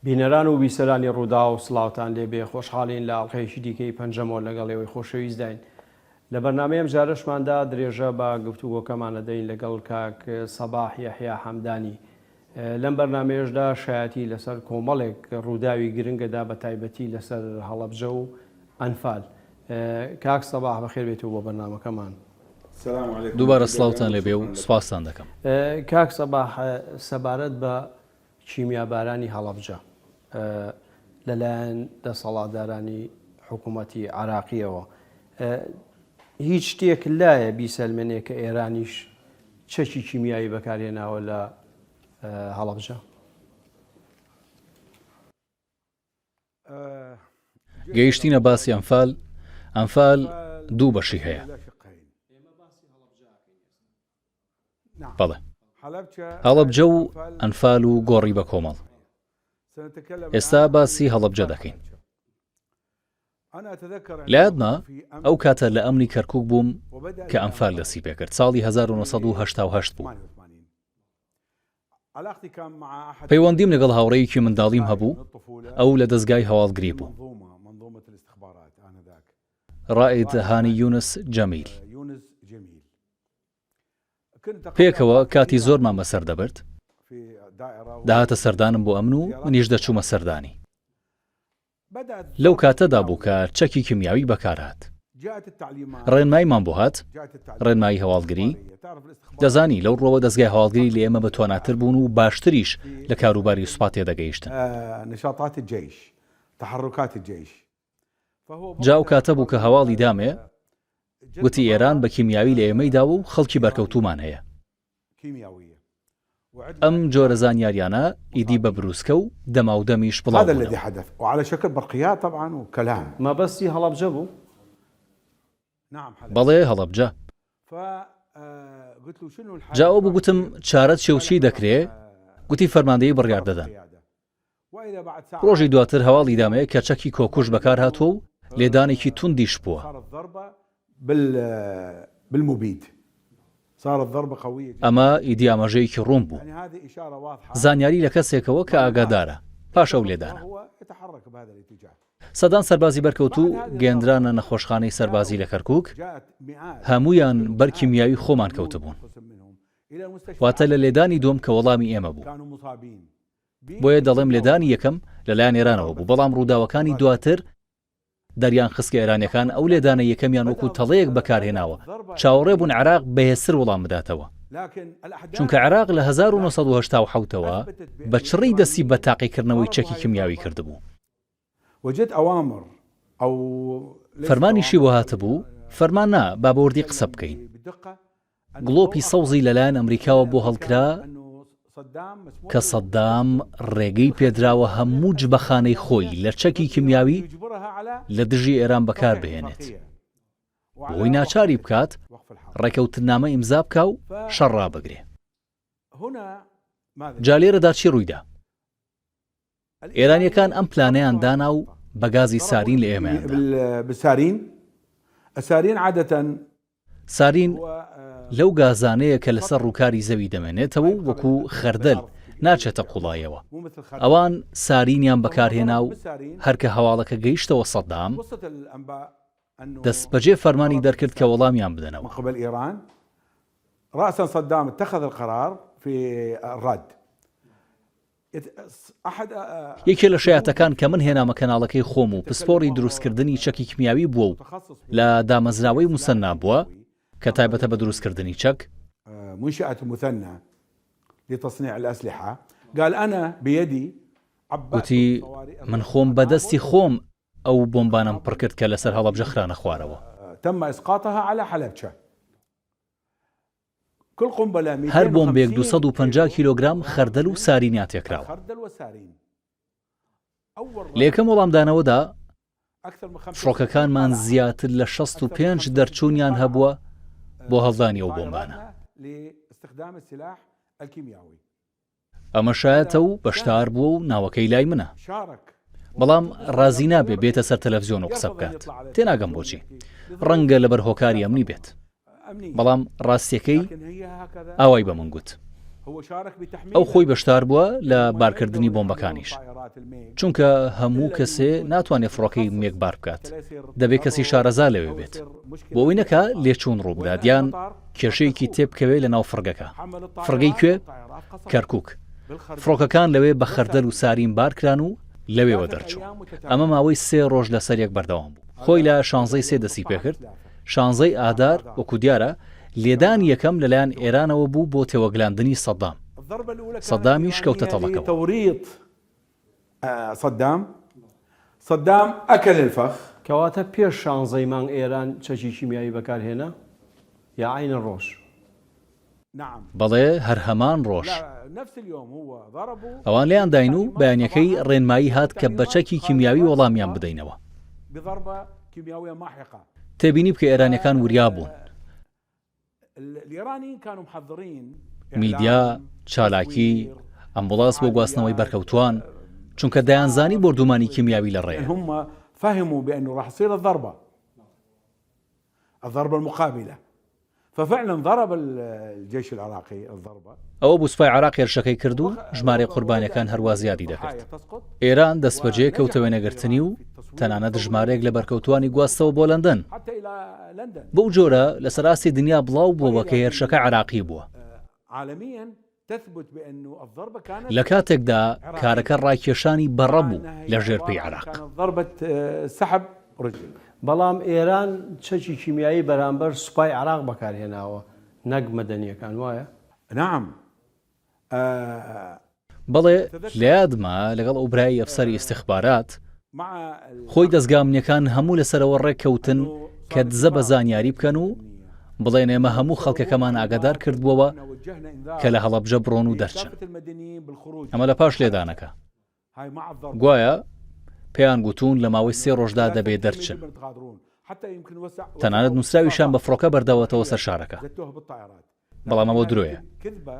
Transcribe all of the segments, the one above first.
بینەران و بیسەرانی ڕوودا و سڵاوتان لێبێ خۆشحاڵین لە ئاڵقەیەکی دیکەی پەنجەمەوە لەگەڵێەوەی خۆشەویست داین. لە بەرنامەیەم جارەشماندا درێژە بە گفتوگۆکەمانە دەین لەگەڵ کاک سەباح یەحیا حەمدانی. لەم بەرنامەیەشدا شایەتی لەسەر کۆمەڵێک ڕووداوی گرنگەدا بە تایبەتی لەسەر هەڵەبجە و ئەنفال. کاک سەباح بەخێر بێتەوە بۆ بەرنامەکەمان. دووبارە سڵاوتان لێبێ و سوپاسان دەکەم. کاک سەباح، سەبارەت بە کیمیابارانی هەڵەبجە لەلایەن دەسەڵاتدارانی حکوومەتی عراقیەوە، هیچ شتێک لایە بیسەلمێنێ کە ئێرانیش چەکی کیمیایی بەکارهێناوە لە هەڵەبجە؟ گەیشتینە باسی ئەنفال دوو بەشی هەیە. بەڵێ، هەڵەبجە و ئەنفال و گۆڕی بە کۆمەڵ. ئێستا باسی هەڵەبجە دەکەین. لایەتما ئەو کاتە لە ئەمنی کەرکووک بووم کە ئەنفال دەسی پێکرد. ساڵی 1988 بوو. پەیوەندیم لەگەڵ هاوڕێیەکی منداڵیم هەبوو، ئەو لە دەستگای هەواڵگری بوو. ڕائید هانی یونس جەمیل. پێکەوە کاتی زۆرمان بەسەر دەبرد، داهاتە سەردانم بۆ ئەمن و منیش دەچوومە سەردانی. لەو کاتەدا بوو کە چەکی کیمیاوی بەکارهات. ڕێنماییمان بۆ هات، ڕێنمایی هەواڵگری. دەزانی لەو ڕۆوە دەستگای هەواڵگری لە ئێمە بەتواناتر بوون و باشتریش لە کاروباری سوپات تێدەگەیشتن. جاو کاتە بوو کە هەواڵی دامێ، گوتی ئێران بە کیمیاوی لە ئێمەی داوە و خەڵکی بەرکەوتومان هەیە. ئەم جۆرە زانیاریانە ئیدی بە بروسکە و دەما و دەمیش بڵاو مەبەستی هەڵەبجە بوو. بەڵێ، هەڵەبجە. جاوە بوو گوتم چارەت شێوچی دەکرێ؟ گوتی فەرماندەی بڕیار دەدەن. ڕۆژی دواتر هەواڵی دامەیە کە چەکی کۆکوش بەکار هاتووە و لێدانێکی توندیش بووە. ئەمە ئیدی ئاماژەیەکی ڕوون بوو، زانیاری لە کەسێکەوە کە ئاگادارە پاش ئەو لێدانە. سەدان سەربازی بەرکەوت و گەێنرانە نەخۆشخانەی سەربازی لە کەرکووک، هەمویان بەرکیمیاوی خۆمان کەوتبوون. واتە لە لێدانی دووەم کە وەڵامی ئێمە بوو. بۆیە دەڵێم لێدانی یەکەم لەلایەن ئێرانەوە بوو، بەڵام ڕووداوەکانی دواتر دەریان خستکە ئێرانیەکان ئەو لێدانە یەکەمیان وەکو تەڵەیەک بەکارهێناوە چاوەڕێ بوون عێراق بەهێزتر وەڵام بداتەوە. چونکە عێراق لە 1970ەوە بە چڕی دەستی بە تاقیکردنەوەی چەکی کیمیاوی کردبوو. فەرمانیشی بۆ هاتبوو، فەرمان نا بابەوردی قسە بکەین. گڵۆپی سەوزی لەلایەن ئەمریکاوە بۆ هەڵکرا کە سەددام ڕێگەی پێدراوە هەموو جبەخانەی خۆی لە چەکی کیمیاوی لە دژی ئێران بەکار بهێنێت، بۆی ناچاری بکات ڕێکەوتنامە ئیمزا بکا و شەڕ ڕابگرێ. جا لێرەدا چی ڕوویدا؟ ئێرانیەکان ئەم پلانەیان دانا و بە گازی سارین لە ئێمەیاندا. سارین لەو گازانەیە کە لەسەر ڕووکاری زەوی دەمێنێتەوە و وەکو خەردەل ناچێتە قوڵایەوە. ئەوان سارینیان بەکارهێنا و هەرکە هەواڵەکە گەیشتەوە سەددام دەست بەجێ فەرمانی دەرکرد کە وەڵامیان بدەنەوە. یەکێ لە شایەتەکان کە من هێنامە کەناڵەکەی خۆم و پسپۆڕی دروستکردنی چەکی کیمیاوی بووە و لە دامەزراوەی موسەنا بووە کە تایبەتە بە دروستکردنی چەک. گوتی من خۆم بەدەستی خۆم ئەو بۆمبانم پڕ کرد کە لەسەر هەڵەبجە خرانە خوارەوە. هەر بۆمبێک 250 کیلۆگرام خەردەل و سارینیان تێکراوە. لە یەکەم وەڵامدانەوەدا فڕۆکەکانمان زیاتر لە 65 دەرچوونیان هەبووە بۆ هەڵدانی ئەو بۆمبانە. ئەمە شایەتە و بەشدار بووە و ناوەکەی لای منە، بەڵام ڕازی نابێ بێتە سەر تەلەڤیزیۆن و قسە بکات. تێناگەم بۆچی، ڕەنگە لەبەر هۆکاری ئەمنی بێت، بەڵام ڕاستیەکەی ئاوای بە من گوت. ئەو خۆی بەشدار بووە لە بارکردنی بۆمبەکانیش، چونکە هەموو کەسێ ناتوانێت فڕۆکەی مێک بار بکات، دەبێت کەسی شارەزا لەوێ بێت بۆ ئەوەی نەکە لێچوون ڕووبدا دیان کێشەیەکی تێبکەوێت لە ناو فڕگەکە. فڕگەی کوێ؟ کەرکووک. فڕۆکەکان لەوێ بە خەردەل و سارین بارکران و لەوێوە دەرچوو. ئەمە ماوەی 3 ڕۆژ لەسەر یەک بەردەوام بوو. خۆی لە 16 سێ دەستی پێکرد. 16 ئادار وەکو دیارە لێدان یەکەم لەلایەن ئێرانەوە بوو بۆ تێوەگلاندنی سەدام. سەدامیش کەوتە تەڵەکەوە. صدام أكل الفخ. کەواتە پێش 16 مانگ ئێران چەکی کیمیایی بەکارهێنا یا عینە ڕۆژ؟ بەڵێ هەر هەمان ڕۆژ ئەوان لێیان داین و بەیانەکەی ڕێنمایی هات کە بە چەکی کیمیاوی وەڵامیان بدەینەوە. تێبینی بکە ئێرانیەکان وریا بوون. میدیا، چالاکی، ئەمبوڵاس بۆ گواستنەوەی بەرکەوتوان، چونکە دەیانزانی بردومانی کیمیاوی لە ڕێیە. هم فهموا بأنه راح تصير الضربة المقابلة، ففعلا ضرب الجيش العراقي الضربة. ئەوە بوو سوپای عراق هێرشەکەی کرد و ژمارەی قوربانیەکان هەروە زیادی دەکرد. ئێران دەستبەجێ کەوتە وێنەگرتنی و تەنانەت ژمارەیەک لە بەرکەوتوانی گواستەوە بۆ لەندەن. بەو جۆرە لە سەراستی دنیا بڵاو بووە کە هێرشەکە عراقی بووە. لە کاتێکدا کارەکە ڕاکێشانی بەڕە بوو لە ژێرپەی عراق. بەڵام ئێران چەکی کیمیایی بەرامبەر سوپای عراق بەکارهێناوە نەک مەدەنیەکان، وایە؟ نعم. بەڵێ لە یادمە لەگەڵ ئەو برای ئەفسەری ئیستیخبارات خۆی دەستگامنیەکان هەموو لەسەرەوە ڕێککەوتن کە دزە بە زانیاری بکەن و بڵێن ئێمە هەموو خەڵکەکەمان ئاگادار کردبووەوە کە لە هەڵەبجە بڕۆن و دەرچن. ئەمە لە پاش لێدانەکە. گوایە پێیان گوتون لە ماوەی 3 ڕۆژدا دەبێت دەرچن. تەنانەت نووسراویشان بە فڕۆکە بەردەوەتەوە سەر شارەکە. بەڵام ئەوە درۆیە،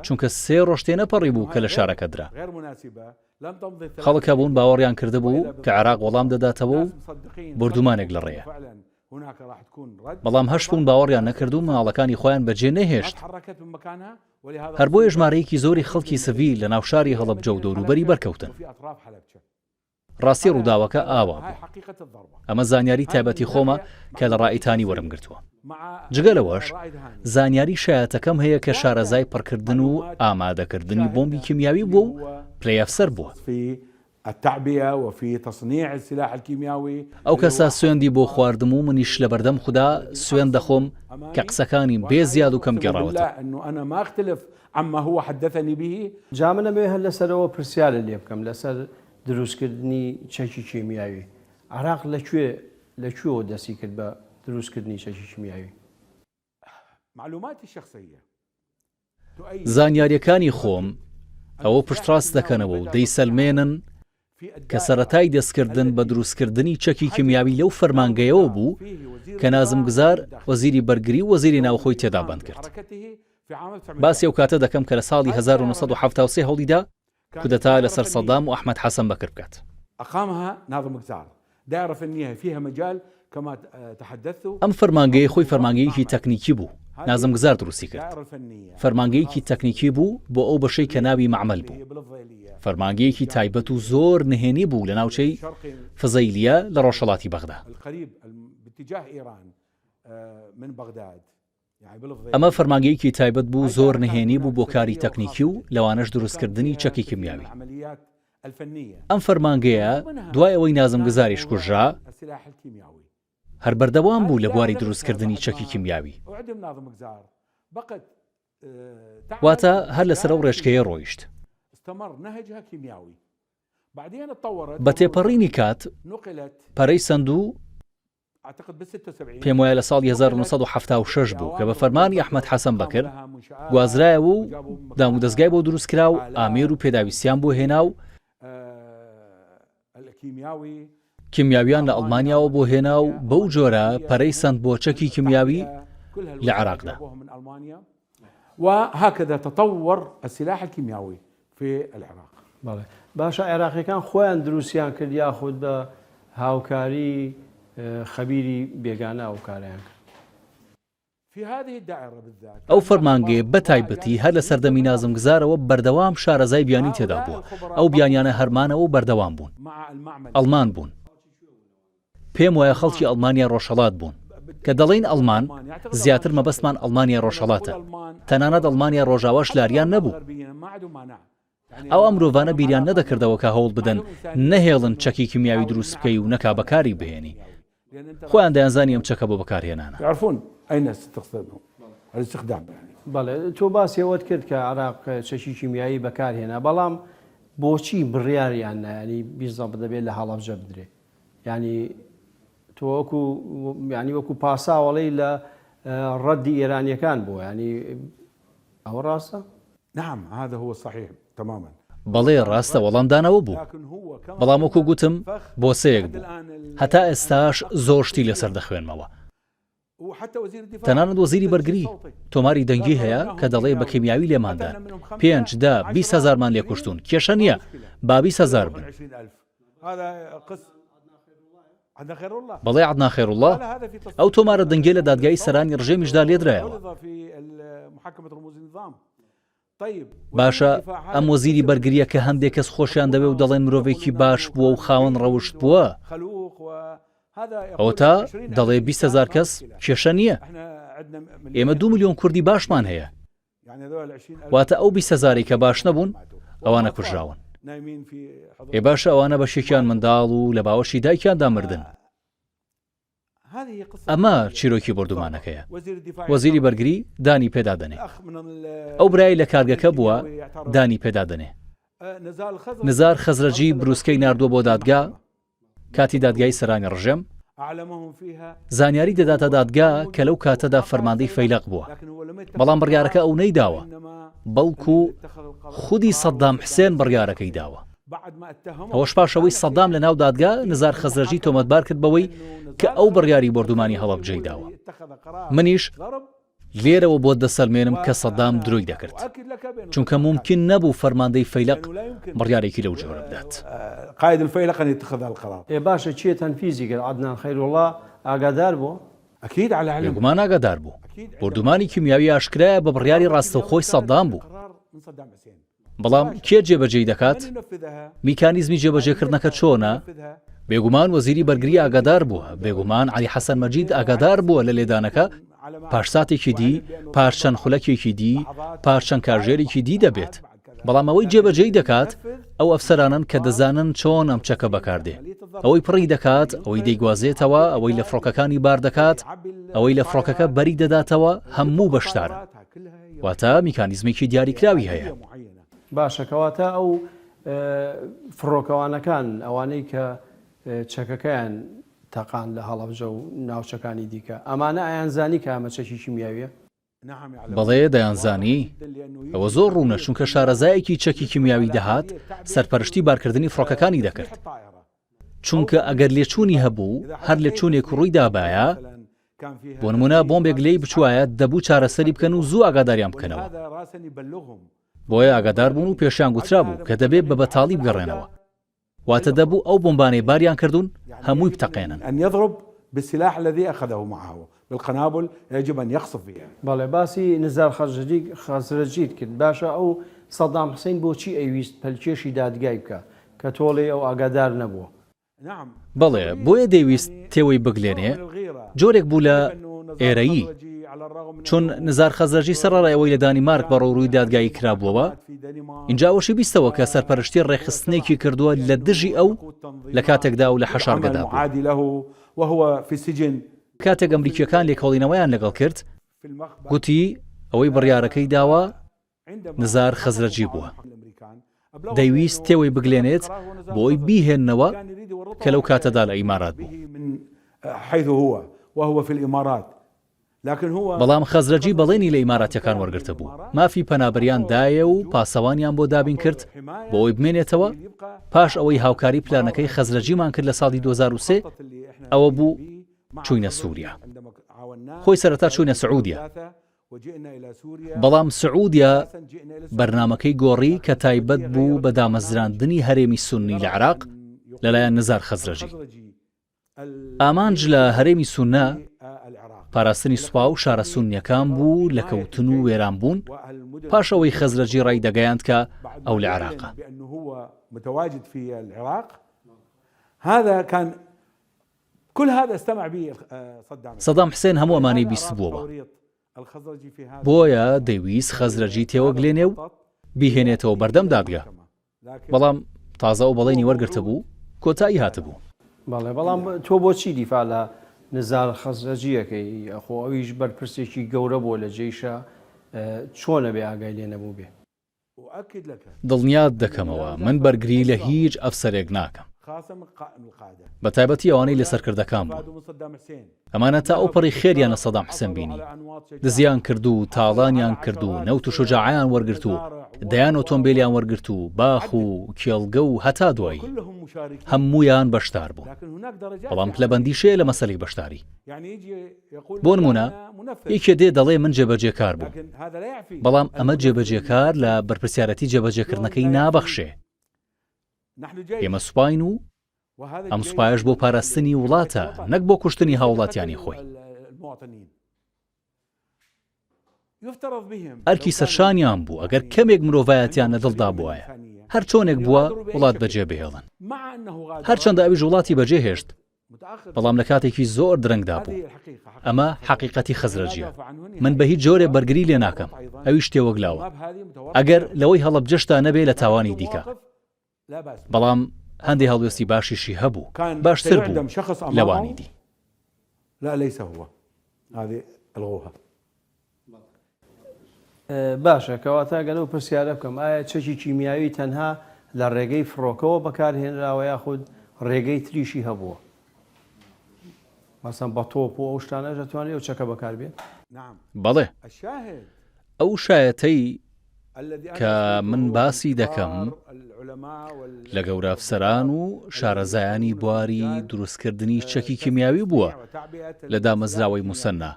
چونکە 3 ڕۆژ تێنەپەڕی بوو کە لە شارەکە درا. خەڵکە بوون باوەڕیان کردبوو کە عراق وەڵام دەداتەوە و بردومانێک لە ڕێیە. بەڵام هەش بوون باوەڕیان نەکرد و ماڵەکانی خۆیان بەجێ نەهێشت. هەر بۆیە ژمارەیەکی زۆری خەڵکی سڤیل لە ناوشاری هەڵەبجە و دەوروبەری بەرکەوتن. ڕاستی ڕووداوەکە ئاوا بوو. ئەمە زانیاری تایبەتی خۆمە کە لە ڕائیتانی وەرم گرتووە. جگەلەوەش زانیاری شایەتەکەم هەیە کە شارەزای پڕکردن و ئامادەکردنی بۆمبی کیمیاوی بوو و پلەیەفسەر بووە. ئەو کەسا سوێندی بۆ خواردم و منیش لە بەردەم خوددا سوێن دەخۆم کە قسەکانی بێ زیاد و کەم گێڕاوەتە. جا من ئەمێ هەر لەسەرەوە پرسیارە لێ بکەم لەسەر دروستکردنی چەکی کیمیاوی. عراق لەکوێوە دەستی کرد بە دروستکردنی چەکی کیمیاوی؟ زانیاریەکانی خۆم ئەوە پشتڕاست دەکەنەوە و دەیسەلمێنن کە سەرەتای دەستکردن بە دروستکردنی چەکی کیمیاوی لەو فەرمانگەیەوە بوو کە نازم گزار وەزیری بەرگری و وەزیری ناوخۆی تێدا بەند کرد. باسی ئەو کاتە دەکەم کە لە ساڵی 1973 هەوڵیدا کودەتا لەسەر سەدام و ئەحمەد حەسەن بەکر بکات. ئەم فەرمانگەیە خۆی فەرمانگەیەکی تەکنیکی بوو، نازم گزار دروستی کرد. فەرمانگەیەکی تەکنیکی بوو بۆ ئەو بەشەی کە ناوی معمەل بوو. فەرمانگەیەکی تایبەت و زۆر نهێنی بوو لە ناوچەی فزەیلیە لە ڕۆژهەڵاتی بەغدا. ئەمە فەرمانگەیەکی تایبەت بوو زۆر نهێنی بوو بۆ کاری تەکنیکی و لەوانەش دروستکردنی چەکی کیمیاوی. ئەم فەرمانگەیە دوای ئەوەی نازم گزاریش کوژرا هەر بەردەوام بوو لە بواری دروستکردنی چەکی کیمیاوی. واتە هەر لەسەر ئەو ڕێژکەیە ڕۆیشت. بە تێپەڕینی کات پەرەی سندوو پێم وایە لە ساڵی 1976 بوو کە بە فەرمانی ئەحمەد حەسەن بەکر گوازرایەوە و دام و دەستگای بۆ دروستکرا و ئامێر و پێداویستیان بۆ هێنا و کیمیاویان لە ئەڵمانیاوە بۆ هێنا و بەو جۆرە پەرەی سند بۆ چەکی کیمیاوی لە عراقدا. وهكذا تطور السلاح الكيميائي في العراق. باشە عێراقیەکان خۆیان دروستیان کرد یاخود بە هاوکاری خەبیری بێگانە ئەو کاریان کرد؟ ئەو فەرمانگەیە بەتایبەتی هەر لە سەردەمی نازم گزارەوە بەردەوام شارەزای بیانی تێدا بووە. ئەو بیانیانە هەرمانەوە و بەردەوام بوون. ئەڵمان بوون. پێم وایە خەڵکی ئەڵمانیا ڕۆژهەڵات بوون. کە دەڵێن ئەڵمان زیاتر مەبەستمان ئەڵمانیا ڕۆژهەڵاتە. تەنانەت ئەڵمانیا ڕۆژاواش لاریان نەبوو. ئەو ئەم مرۆڤانە بیریان نەدەکردەوە کە هەوڵ بدەن نەهێڵن چەکی کیمیاوی دروست بکەی و نەکا بەکاری بهێنی. خۆیان دەیانزانی ئەم چەکە بۆ بەکارهێنانە. بەڵێ تۆ باسیەوەت کرد کە عراق چەکی کیمیایی بەکارهێنا، بەڵام بۆچی بڕیاریان ینی بیزە بدەبێت لە هەڵەبجە بدرێت؟ ینی تۆ ینی وەکو پاساوەڵی لە ڕەدی ئێرانیەکان بوو، ینی ئەوە ڕاستە؟ نعم هذا هو صحيح تماما. بەڵێ ڕاستە وەڵامدانەوە بوو، بەڵام وەکو گوتم بۆ سەیەک بوو. هەتا ئێستاش زۆر شتی لەسەر دەخوێنمەوە. تەنانەت وەزیری بەرگری تۆماری دەنگی هەیە کە دەڵێ بە کیمیاوی لێماندان 5-10-20 لێ کوشتون، کێشە نییە با 20,000 بن. بەڵێ عەدنان خێرۇڵڵاه ئەو تۆمارە دەنگێ لە دادگای سەرانی ڕژێمیشدا لێدرایەوە. باشە ئەم وەزیری بەرگریە کە هەندێک کەس خۆشیان دەوێ و دەڵێن مرۆڤێکی باش بووە و خاوەن ڕەوشت بووە، ئەوە تا دەڵێ 20,000 کەس کێشە نییە. ئێمە 2 ملیۆن کوردی باشمان هەیە، واتە ئەو 20,000 کە باش نەبوون ئەوانە کوژراون. ئێ باشە ئەوانە بەشێکیان منداڵ و لە باوەشی دایکیاندا مردن. ئەمە چیرۆکی بردومانەکەیە. وەزیری بەرگری دانی پێدادەنێ. ئەو برای لە کارگەکە بووە دانی پێدادەنێ. نزار خەزرەجی بروسکەی ناردووە بۆ دادگا کاتی دادگای سەرانی ڕژێم. زانیاری دەداتە دادگا کە لەو کاتەدا فەرماندەی فەیلق بووە، بەڵام بڕیارەکە ئەو نەیداوە، بەڵکو خودی سەدام حسێن بڕیارەکەی داوە. ئەوەش پاشەوەی سەدام لە ناو دادگا نزار خەزرەجی تۆمەتبار کرد بەوەی کە ئەو بڕیاری بردومانی هەڵەبجەی داوە. منیش لێرەوە بۆ دەسەلمێنم کە سەدام دروی دەکرد، چونکە ممکن نەبوو فەرماندەی فەیلق بڕیارێکی لەو جۆرە بدات. قائد الفيلق أن يتخذ القرار. باشە چیە تەنفیزی کرد؟ عەدنان خەیرۇڵڵاه ئاگادار بوو؟ أكيد على علم. بێگومان ئاگادار بوو. بردومانی کیمیاوی ئاشکرایە بە بڕیاری ڕاستەوخۆی سەدام بوو. بەڵام کێ جێبەجێی دەکات؟ میکانیزمی جێبەجێکردنەکە چۆنە؟ بێگومان وەزیری بەرگری ئاگادار بووە، بێگومان عەلی حەسەن مەجید ئاگادار بووە لە لێدانەکە. پاش ساتێکی دی، پاش چەند خولەکێکی دی، پاش چەند کارژێرێکی دی دەبێت. بەڵام ئەوەی جێبەجێی دەکات ئەو ئەفسەرانن کە دەزانن چۆن ئەم چەکە بەکاردێ. ئەوەی پڕی دەکات، ئەوەی دەیگوازێتەوە، ئەوەی لە فڕۆکەکانی بار دەکات، ئەوەی لە فڕۆکەکە بەری دەداتەوە، هەموو بەشدارن. واتە میکانیزمێکی دیاریکراوی هەیە. باشەکەواتە ئەو فڕۆکەوانەکان ئەوانەی کە چەکەکەیان تەقان لە هەڵەبجە و ناوچەکانی دیکە، ئەمانە ئایانزانی کە ئەمە چەکی کیمیاویە؟ بەڵێ دەیانزانی. ئەوە زۆر ڕوونە، چونکە شارەزایەکی چەکی کیمیاوی دەهات سەرپەرشتی بارکردنی فڕۆکەکانی دەکرد. چونکە ئەگەر لێچوونی هەبوو هەر لێچوونێک ڕووی دابایە، بۆ نمونە بۆمبێک لێی بچوایە دەبوو چارەسەری بکەن و زوو ئاگاداریان بکەنەوە. بۆیە ئاگادار بوون و پێشیان گوترا بوو کە دەبێت بە بەتاڵی بگەڕێنەوە. واتە دەبوو ئەو بۆمبانەی باریان کردوون هەمووی بتەقێنن. أن يضرب بالسلاح الذي أخذه معه بالقنابل يجب أن يقصف فيها. بەڵێ باسی نزار خەزرەجیت کرد. باشە ئەو سەدام حسین بۆچی ئەویست پەلکێشی دادگای بکە کە تۆڵێ ئەو ئاگادار نەبووە؟ بەڵێ بۆیە دەیویست تێوەی بگلێنێ. جۆرێک بوو لە ئێرەیی، چون نزار خەزرەجی سەرڕایەوەی لە دانیمارک بە ڕۆڕووی دادگایی کرابووەوە. اینجاوەشی بیستەوە کە سەرپەرشتی ڕێخستنێکی کردووە لە دژی ئەو لە کاتێکدا و لە حەشارگەدا بوو. کاتێک ئەمریکیەکان لێکۆڵینەوەیان لەگەڵ کرد، گوتی ئەوەی بڕیارەکەی داوە نزار خەزرەجی بووە. دەیویست تێوەی بگلێنێت بۆی بیهێننەوە کە لەو کاتەدا لە ئیمارات بوو. بەڵام خەزرەجی بەڵێنی لە ئیماراتیەکان وەرگرتە بوو. مافی پەنابەریان دایە و پاسەوانیان بۆ دابین کرد بۆ ئەوەی بمێنێتەوە. پاش ئەوەی هاوکاری پلانەکەی خەزرەجیمان کرد لە ساڵی 2003 ئەوە بوو چوینە سووریا. خۆی سەرەتا چوینە سعودیا، بەڵام سعودیا بەرنامەکەی گۆڕی کە تایبەت بوو بە دامەزراندنی هەرێمی سونی لە عێراق لەلایەن نزار خەزرەجی. ئامانج لە هەرێمی سونە پاراستنی سوپا و شارە سونیەکان بوو لە کەوتن و وێرانبوون پاشەوەی خەزرەجی ڕای دەگەیاند کە ئەو لە عێراقە. متواجد في العراق هذا كان كل هذا استمع به سەدام حسێن هەموو ئەمانەی بیست بووەوە، بۆیە دەیویست خەزرەجی تێوەگلێنێ و بیهێنێتەوە بەردەم دادگا، بەڵام تازە ئەو بەڵێنی وەرگرتە بوو کۆتایی هاتبوو. بەڵام تۆ بۆچی دیفاع لە نزار خەزرەجیەکەی ئەخۆ ئەویش بەرپرسێکی گەورە بۆ لە جێیشە چۆنە بێ ئاگای لێ نەبوو بێ؟ دڵنیات دەکەمەوە من بەرگری لە هیچ ئەفسەرێک ناکەم، بە تایبەتی ئەوانەی لە سەرکردەکان بوون. ئەمانە تا ئەو پەڕی خێریانە سەدام حسێن بینی، دزیان کرد و تاڵانیان کرد و نەوت و شوجاعیان وەرگرت و دەیان ئۆتۆمبیلیان وەرگرت و باخ و کێڵگە و هەتا دوایی هەموویان بەشدار بوون. بەڵام پلەبەندیشەیە لە مەسەلەی بەشداری. بۆ نمونە یەکێ دێ دەڵێ من جێبەجێکار بووم، بەڵام ئەمە جێبەجێکار لە بەرپرسیارەتی جێبەجێکردنەکەی نابەخشێ. ئێمە سوپاین و ئەم سوپایش بۆ پاراستنی وڵاتە نەک بۆ کوشتنی هاوڵاتیانی خۆی. ئەرکی سەرشانیان بوو ئەگەر کەمێک مرۆڤایەتیان لەدڵدا بووایە هەر چۆنێک بووە وڵات بەجێ بهێڵن. هەرچەندە ئەویش وڵاتی بەجێ هێشت، بەڵام لە کاتێکی زۆر درەنگدا بوو. ئەمە حەقیقەتی خەزرەجیە، من بە هیچ جۆرێ بەرگری لێ ناکەم، ئەویش تێوەگلاوە. ئەگەر لەوەی هەڵەبجەشتا نەبێ لە تاوانی دیکە، بەڵام هەندێک هەڵوێستی باشیشی هەبوو، باشتر بوو لەوانی دی. لا ليس هو هذه الغوها. باشە کەواتە گەنە و پرسیارە بکەم ئایا چەکی کیمیاوی تەنها لە ڕێگەی فڕۆکەوە بەکارهێنراوە یاخود ڕێگەی تریشی هەبووە؟ مەسەڵەن بە تۆپ و ئەو شتانە دەتوانێت ئەو چەکە بەکاربێت؟ بەڵێ ئەو شایەتەی کە من باسی دەکەم لە گەورەفسەران و شارەزایانی بواری دروستکردنی چەکی کیمیاوی بووە لە دامەزراوەی موسەنا.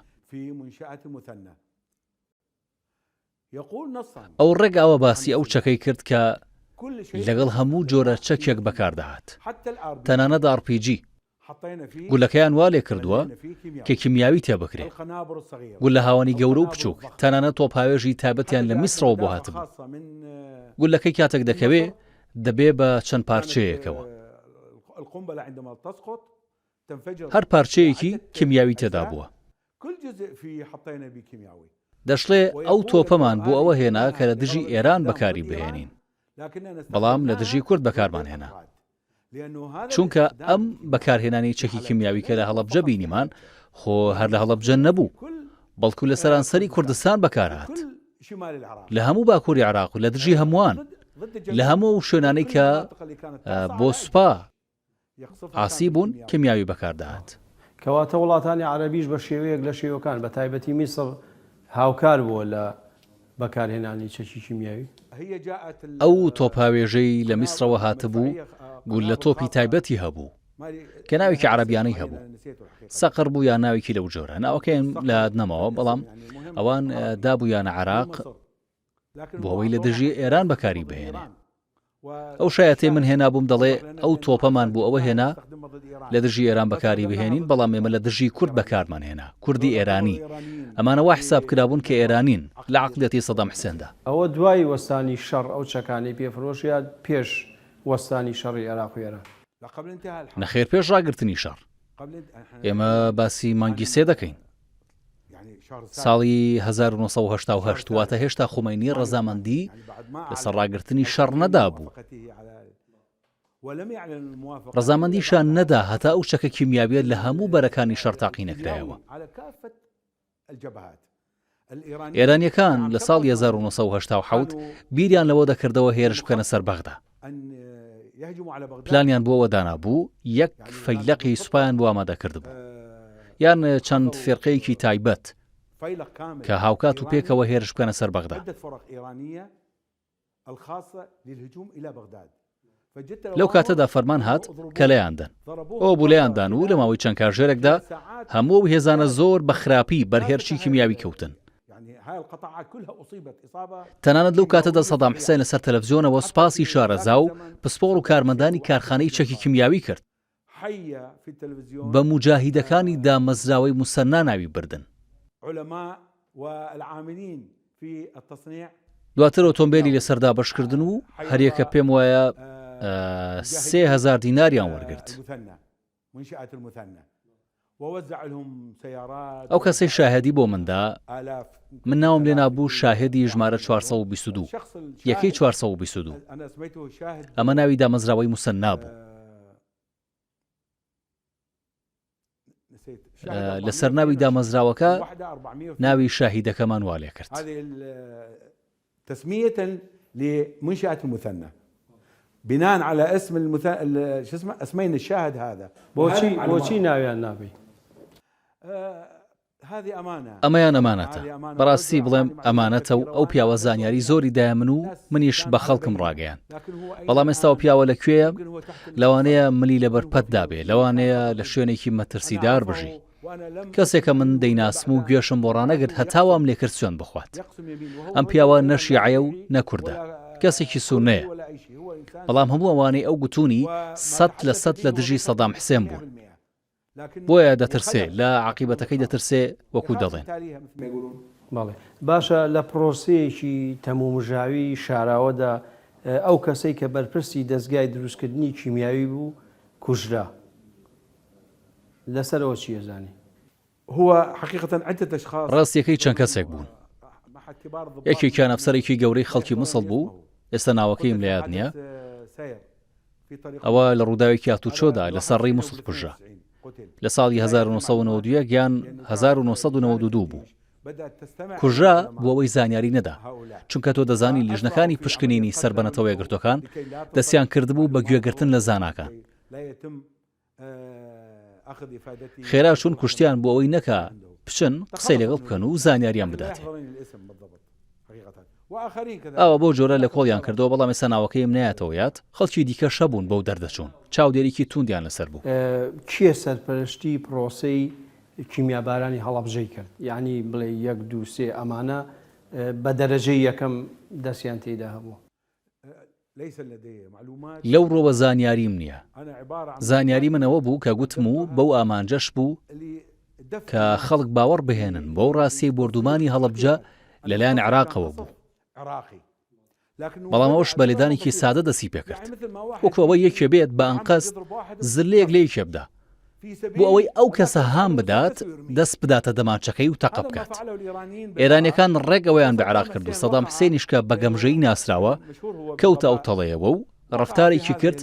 ئەو ڕێگاوە باسی ئەو چەکەی کرد کە لەگەڵ هەموو جۆرە چەکێک بەکاردەهات، تەنانەت RPG گولەکەیان وا لێ کردووە کە کیمیاوی تێبکرێت، گول لە هاوانی گەورە و بچووک، تەنانەت تۆپاوێژی تایبەتیان لە میسرەوە بۆ هاتبوو. گولەکەی کاتێک دەکەوێ دەبێ بە چەند پارچەیەکەوە، هەر پارچەیەکی کیمیاوی تێدا بووە. دەشڵێ ئەو تۆپەمان بۆ ئەوە هێنا کە لە دژی ئێران بەکاری بهێنین، بەڵام لە دژی کورد بەکارمان هێنا، چونکە ئەم بەکارهێنانی چەکی کیمیاوی کە لە هەڵەبجە بینیمان خۆ هەر لە هەڵەبجە نەبوو، بەڵکو لە سەرانسەری کوردستان بەکارهات، لە هەموو باکووری عێراق و لە دژی هەمووان، لە هەموو شوێنانەی کە بۆ سوپا ئاسی بوون کیمیاوی بەکاردەهات. کەواتە وڵاتانی عەرەبیش بە شێوەیەک لە شێوەکان بە تایبەتی میسر هاوکار بووە لە بەکارهێنانی چەکی کیمیاوی. ئەو تۆپاوێژەی لە میسرەوە هاتبوو گول لە تۆپی تایبەتی هەبوو کە ناوێکی عەرەبیانەی هەبوو، سەقر بوو یان ناوێکی لەو جۆرە، ناوەکەیان لە نەمەوە، بەڵام ئەوان دابوویانە عێراق بۆ ئەوەی لە دژی ئێران بەکاری بهێنێ. ئەو شایەتەی من هێنا بووم دەڵێ ئەو تۆپەمان بوو ئەوە هێنا لە دژی ئێران بەکاری بهێنین، بەڵام ئێمە لە دژی کورد بەکارمان هێنا، کوردی ئێرانی. ئەمانەوە حساب کرابوون کە ئێرانین لە عەقیدەتی سەدام حسێندا. ئەوە دوای وەستانی شەڕ ئەو چەکانی پێفرۆشیان پێش وەستانی شەڕی عێراق و ئێران؟ نەخێر پێش ڕاگرتنی شەڕ. ئێمە باسی مانگی سێ دەکەین، ساڵی 1970 واتە هێشتا خومەینی ڕەزامەندی لەسەر ڕاگرتنی شەڕ نەدا بوو، ڕەزامەندیشان نەدا هەتا ئەو چەکە کیمیاویە لە هەموو بەرەکانی شەڕ تاقی نەکرایەوە. ئێرانیەکان لە ساڵی 1970 بیریان لەوە دەکردەوە هێرش بکەنە سەر بەغدا، پلانیان بۆەوە دانابوو یەک فەیلەقی سوپایان بۆ ئامادەکرد بوو، یان چەند فێرقەیەکی تایبەت کە هاوکات و پێکەوە هێرش بکەنە سەر بەغدا. لەو کاتەدا فەرمان هات کە لەیاندەن، ئەو بوو لەیاندان و لە ماوەی چەند کارژێرێکدا هەموو هێزانە زۆر بە خراپی بەرهێرشی کیمیاوی کەوتن. تەنانەت لەو کاتەدا سەدام حسێن لەسەر تەلەڤیزیۆنەوە سوپاسی شارەزا و پسپۆڕ و کارمەندانی کارخانەی چەکی کیمیاوی کرد، بە موجاهیدەکانی دامەزراوەی موسەنا ناوی بردن. دواتر ئۆتۆمبیلی لەسەردا بەشکردن و هەریەکە پێم وایە 3000 دیناریان وەرگرت. ئەو کەسەی شاهدی بۆ مندا، من ناوم لێ نابوو شاهدی ژمارە 422 یەکەی 422. ئەمە ناوی دامەزراوەی موسەنا بوو. لەسەر ناوی دامەزراوەکە ناوی شاهیدەکەمان وا لێ کرد. تسمية لمنشأة المثنى بناء على اسم شو اسمه اسمين الشاهد هذا. بۆچی ناویان نابی؟ ئەمەیان ئەمانەتە. بەڕاستی بڵێم ئەمانەتە و ئەو پیاوە زانیاری زۆری دایە من و منیش بە خەڵکم ڕاگەیان. بەڵام ئێستا ئەو پیاوە لەکوێیە؟ لەوانەیە ملی لەبەر پەت دابێ، لەوانەیە لە شوێنێکی مەترسیدار بژی. کەسێکە من دەیناسم و گوێشم بۆ ڕانەگرت هەتاوام لێکرد سوێن بخوات. ئەم پیاوە نەشیعەیە و نەکوردە، کەسێکی سونەیە. بەڵام هەموو ئەوانەی ئەو گوتونی 100% لە دژی سەدام حسێن بوون. بۆیە دەترسێ، لە عاقیبەتەکەی دەترسێ وەکو دەڵێن. بەڵێ باشە لە پرۆسەیەکی تەمومژاوی شاراوەدا ئەو کەسەی کە بەرپرسی دەستگای دروستکردنی کیمیاوی بوو کوژرا. لەسەرەوە چیە زانی؟ هو حقيقة عدة أشخاص. ڕاستیەکەی چەند کەسێک بوون. یەکێکیان ئەفسەرێکی گەورەی خەڵکی مسڵ بوو، ئێستا ناوەکەیم لە یاد نییە. ئەوە لە ڕووداوێکی هاتوچۆدا لەسەر ڕێی موسڵ کوژرا. لە ساڵی 1991 یان 1992 بوو. کوژرا بۆ ئەوەی زانیاری نەدا، چونکە تۆ دەزانی لیژنەکانی پشکنینی سەربەنەتەوە یەکگرتوەکان دەستیان کردبوو بە گوێگرتن لە زاناکان. خێرا چوون کوشتیان بۆ ئەوەی نەکا بچن قسەی لەگەڵ بکەن و زانیاریان بداتێ. ئەوە بۆ جۆرە لە کۆڵیان کردەوە، بەڵام ئێستا ناوەکەیم نایەتەوە یاد. خەڵکی دیکە شەبوون بەو دەردەچوون، چاودێریکی توندیان لەسەر بوو. کیە سەرپەرشتی پرۆسەی کیمیابارانی هەڵەبژەی کرد؟ یعنی بڵێ 1 2 3 ئەمانە بە دەرەجەی یەکەم دەستیان تێدا هەبوو. لەو ڕۆوە زانیاریم نییە. زانیاری منەوە بوو کە گوتم و بەو ئامانجەش بوو کە خەڵک باوەڕ بهێنن بۆ ڕاستی بردومانی هەڵەبجە لەلایەن عێراقەوە بوو. بەڵام ئەوش بە لێدانێکی سادە دەسی پێ کرد، وەکو ئەوە یەکێ بێت بە ئەنقەست زلەیەک لێ یەکێ بدا بۆ ئەوەی ئەو کەسە هام بدات، دەست بداتە دەمانچەکەی و تەقە بکات. ئێرانیەکان ڕێک ئەوەیان بە عێراق کرد و سەدام حسێنیش کە بە گەمژەیی ناسراوە کەوتە ئەو تەڵەیەوە و ڕەفتارێکی کرد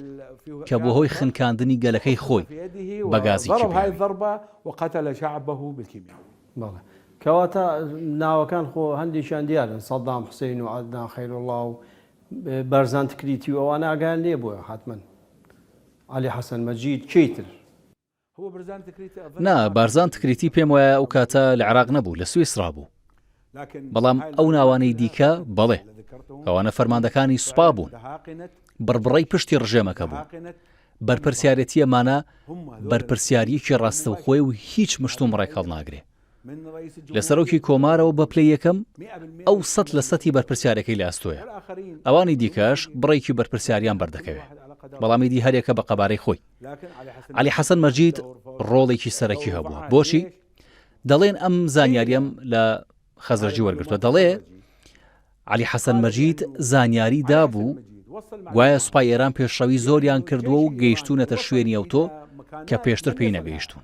کە بۆ هۆی خنکاندنی گەلەکەی خۆی بە گازی بەڵێ کەواتە ناوەکان خۆ هەندێکیان دیارن، سەدام حسێن و عەدنان خەیرڵڵا و بەرزان تکریتی و ئەوان ئاگایان لێ بووە حتمەن. عەلی حەسەن مەجید کەیتر؟ نا، بارزان تکریتی پێم وایە ئەو کاتە لە عێراق نەبوو، لە سویسرا بوو. بەڵام ئەو ناوانەی دیکە بەڵێ، ئەوانە فەرماندەکانی سوپا بوون، بڕبڕەی پشتی ڕژێمەکە بوو. بەرپرسیارەتی ئەمانە بەرپرسیاریەکی ڕاستەوخۆی و هیچ مشتوم ڕێک هەڵناگرێ. لە سەرۆکی کۆمارەوە بە پلەی یەکەم ئەو 100% بەرپرسیارەکەی لە ئەستۆیە. ئەوانی دیکەش بڕێکی بەرپرسیاریان بەردەکەوێت، بەڵامی دی هەرێکە بە قەبارەی خۆی. عەلی حەسەن مەجید ڕۆڵێکی سەرەکی هەبووە. بۆچی؟ دەڵێن ئەم زانیاریم لە خەزەرجی وەرگرتووە. دەڵێ عەلی حەسەن مەجید زانیاری دابوو گوایە سوپای ئێران پێشڕەوی زۆریان کردووە و گەیشتوونەتە شوێنی ئەوتۆ کە پێشتر پێی نەگەیشتون.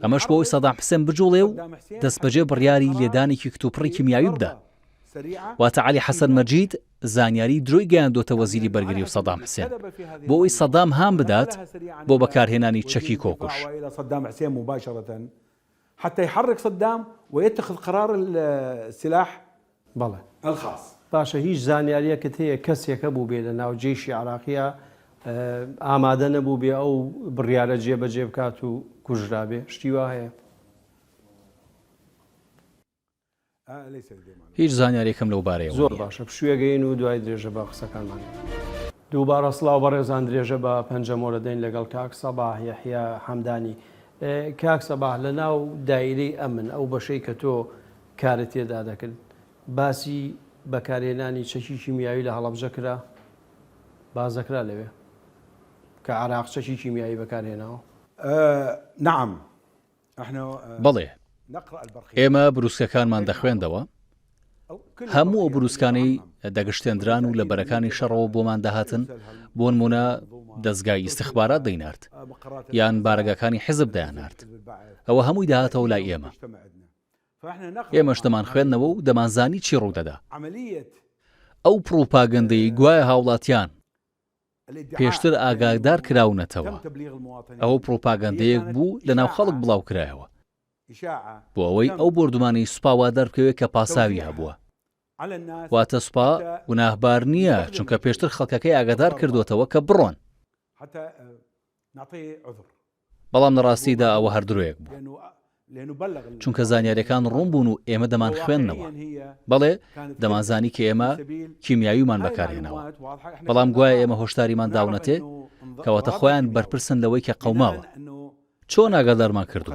ئەمەش بۆەوەی سەدام حسێن بجوڵێ و دەستبەجێ بڕیاری لێدانێکی کتوپڕی کیمیاوی بدە. واتە عەلی حەسەن مەجید زانیاری درۆی گەیاندۆتە وەزیری بەرگری و سەدام حسێن بۆ ئەوەی سەدام هام بدات بۆ بەکارهێنانی چەکی کۆکوش. حتى يحرك صدام ويتخذ قرار السلاح الخاص. باشە هیچ زانیاریەکەت هەیە کەسێکە بوو بێ لە ناو جێشی عێراقیە ئامادە نەبوو بێ ئەو بڕیارە جێبەجێ بکات و کوژرا بێ؟ شتی وا هەیە؟ هیچ زانیارێکم لەو بارەیە. زۆر باشە، پشوێگەین و دوای درێژە بە قسەکانمان. دووبارە سڵاو بەڕێزان، درێژە بە پەنجەمۆرە دەین لەگەڵ کاک سەباح یەحیا حەمدانی. کاک سەباح، لە ناو دایرەی ئەمن ئەو بەشەی کە تۆ کارت تێدا دەکرد، باسی بەکارهێنانی چەکی کیمیاوی لە هەڵەبجە کرا؟ بازەکرا لەوێ کە عراق چەکی کیمیایی بەکارهێناوە؟ نعم بەڵێ ئێمە بروسکەکانمان دەخوێندەوە هەموو ئەو بروسکانەی دەگەشتێنران و لە بەرەکانی شەڕەوە بۆمان داهاتن بۆ نمونە دەستگای استخبارات دەینارد یان بارگەکانی حزب دەیانارد ئەوە هەمووی داهاتەوە لای ئێمە ئێمەش دەمان خوێندنەوە و دەمانزانی چی ڕوودەدا ئەو پڕۆپاگەندەی گوایە هاوڵاتیان پێشتر ئاگادار کراونەتەوە ئەوە پڕۆپاگەندەیەک بوو لە ناو خەڵک بڵاو کرایەوە بۆ ئەوەی ئەو بردومانی سوپاوا دەرکەوێت کە پاساوی هەبووە واتە سوپا گوناهبار نییە چونکە پێشتر خەڵکەکەی ئاگادار کردوتەوە کە بڕۆن بەڵام لە ڕاستیدا ئەوە هەردروویەک بوو چونکە زانیاریەکان ڕوون بوون و ئێمە دەمان خوێندنەوە بەڵێ دەمانزانی کە ئێمە کیمیاویمان بەکارهێنەوە بەڵام گوایە ئێمە هۆشداریمان داونەتێ کەواتە خۆیان بەرپرسن لەوەی کە قەوماوە چۆن ئاگادارمان کردو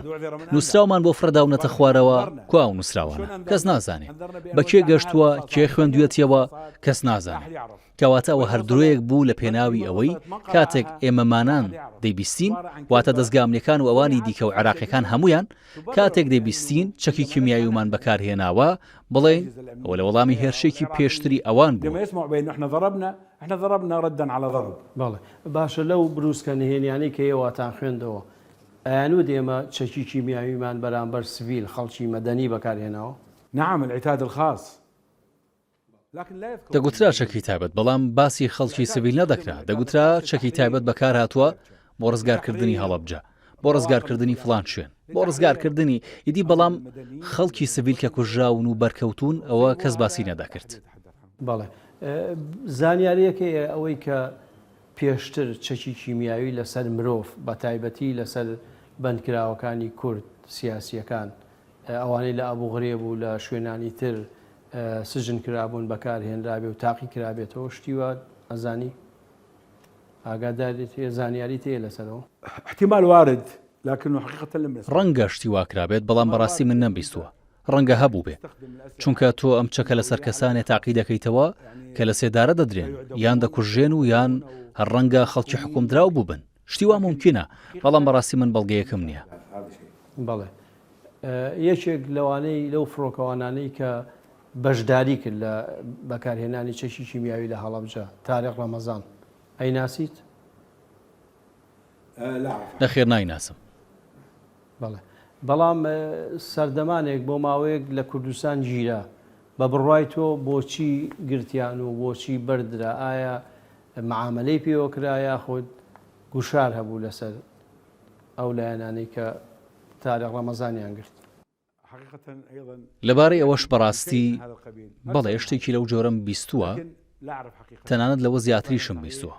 نووسراومان بۆ فرەداونەتە خوارەوە کوا و نووسراوانە کەس نازانێ بەکێ گەشتووە کێ خوێندوێتیەوە کەس نازانێت کەواتە ئەوە هەردروویەک بوو لە پێناوی ئەوەی کاتێک ئێمەمانان دەیبیستین واتە دەستگامنیەکان و ئەوانی دیکە و عێراقیەکان هەمویان کاتێک دەیبیستین چەکی کیمیاییمان بەکارهێناوە بڵێن ئەوە لە وەڵامی هێرشێکی پێشتری ئەوان بوو بەڵێ باشە لەو بروسکە نهێنیانەی کە ئێواتان خوێندەوە ئەیانوو دێمە چەکی کیمیاویمان بەرامبەر سڤیل خەڵکی مەدەنی بەکارهێناوە؟ نعم العتاد الخاص دەگوترا چەکی تایبەت بەڵام باسی خەڵکی سڤیل نەدەکرا دەگوترا چەکی تایبەت بەکار هاتووە بۆ ڕزگارکردنی هەڵەبجە بۆ ڕزگارکردنی فڵان شوێن بۆ ڕزگارکردنی ئیدی بەڵام خەڵکی سڤیل کە کوژراون و بەرکەوتون ئەوە کەس باسی نەداکرد. بەڵێ زانیاریەکە ئەوەی کە پێشتر چەکی کیمیاوی لەسەر مرۆڤ بە تایبەتی لەسەر بەندکراوەکانی کورد سیاسیەکان ئەوانەی لە ئەبوو غرێب و لە شوێنانی تر سژن کرابوون بەکارهێنرابێ و تاقی کرابێتەوە شتیوە ئەزانی ئاگاداری تێ زانیاری تێ لەسەرەوە احتمال وارد لكنه حقيقة لم يصل ڕەنگە شتی وا کرابێت بەڵام بەڕاستی من نەمبیستووە ڕەنگە هەبوو بێ چونکە تۆ ئەم چەکە لەسەر کەسانێ تاقی دەکەیتەوە کە لە سێدارە دەدرێن یان دەکوژێن و یان هەر ڕەنگە خەڵکی حکومدراو بوو بن شتی وا ممکنە بەڵام بەڕاستی من بەڵگەیەکم نییە. بەڵێ یەکێک لەوانەی لەو فڕۆکەوانانەی کە بەشداری کرد لە بەکارهێنانی چەکی کیمیاوی لە هەڵەبجە تاریق ڕەمەزان ئەی ناسیت؟ نەخێر نایناسم. بەڵێ بەڵام سەردەمانێک بۆ ماوەیەک لە کوردستان گیرە بە بڕوای تۆ بۆچی گرتیان و بۆچی بەردرا ئایا معاملەی پێوە کرایە خۆت گوشار هەبوو لەسەر ئەو لایەنانەی کە تاریق ڕەمەزانیان گرت؟ لەبارەی ئەوەش بەڕاستی بەڵێ شتێکی لەو جۆرەم بیستووە تەنانەت لەوە زیاتریشم بیستووە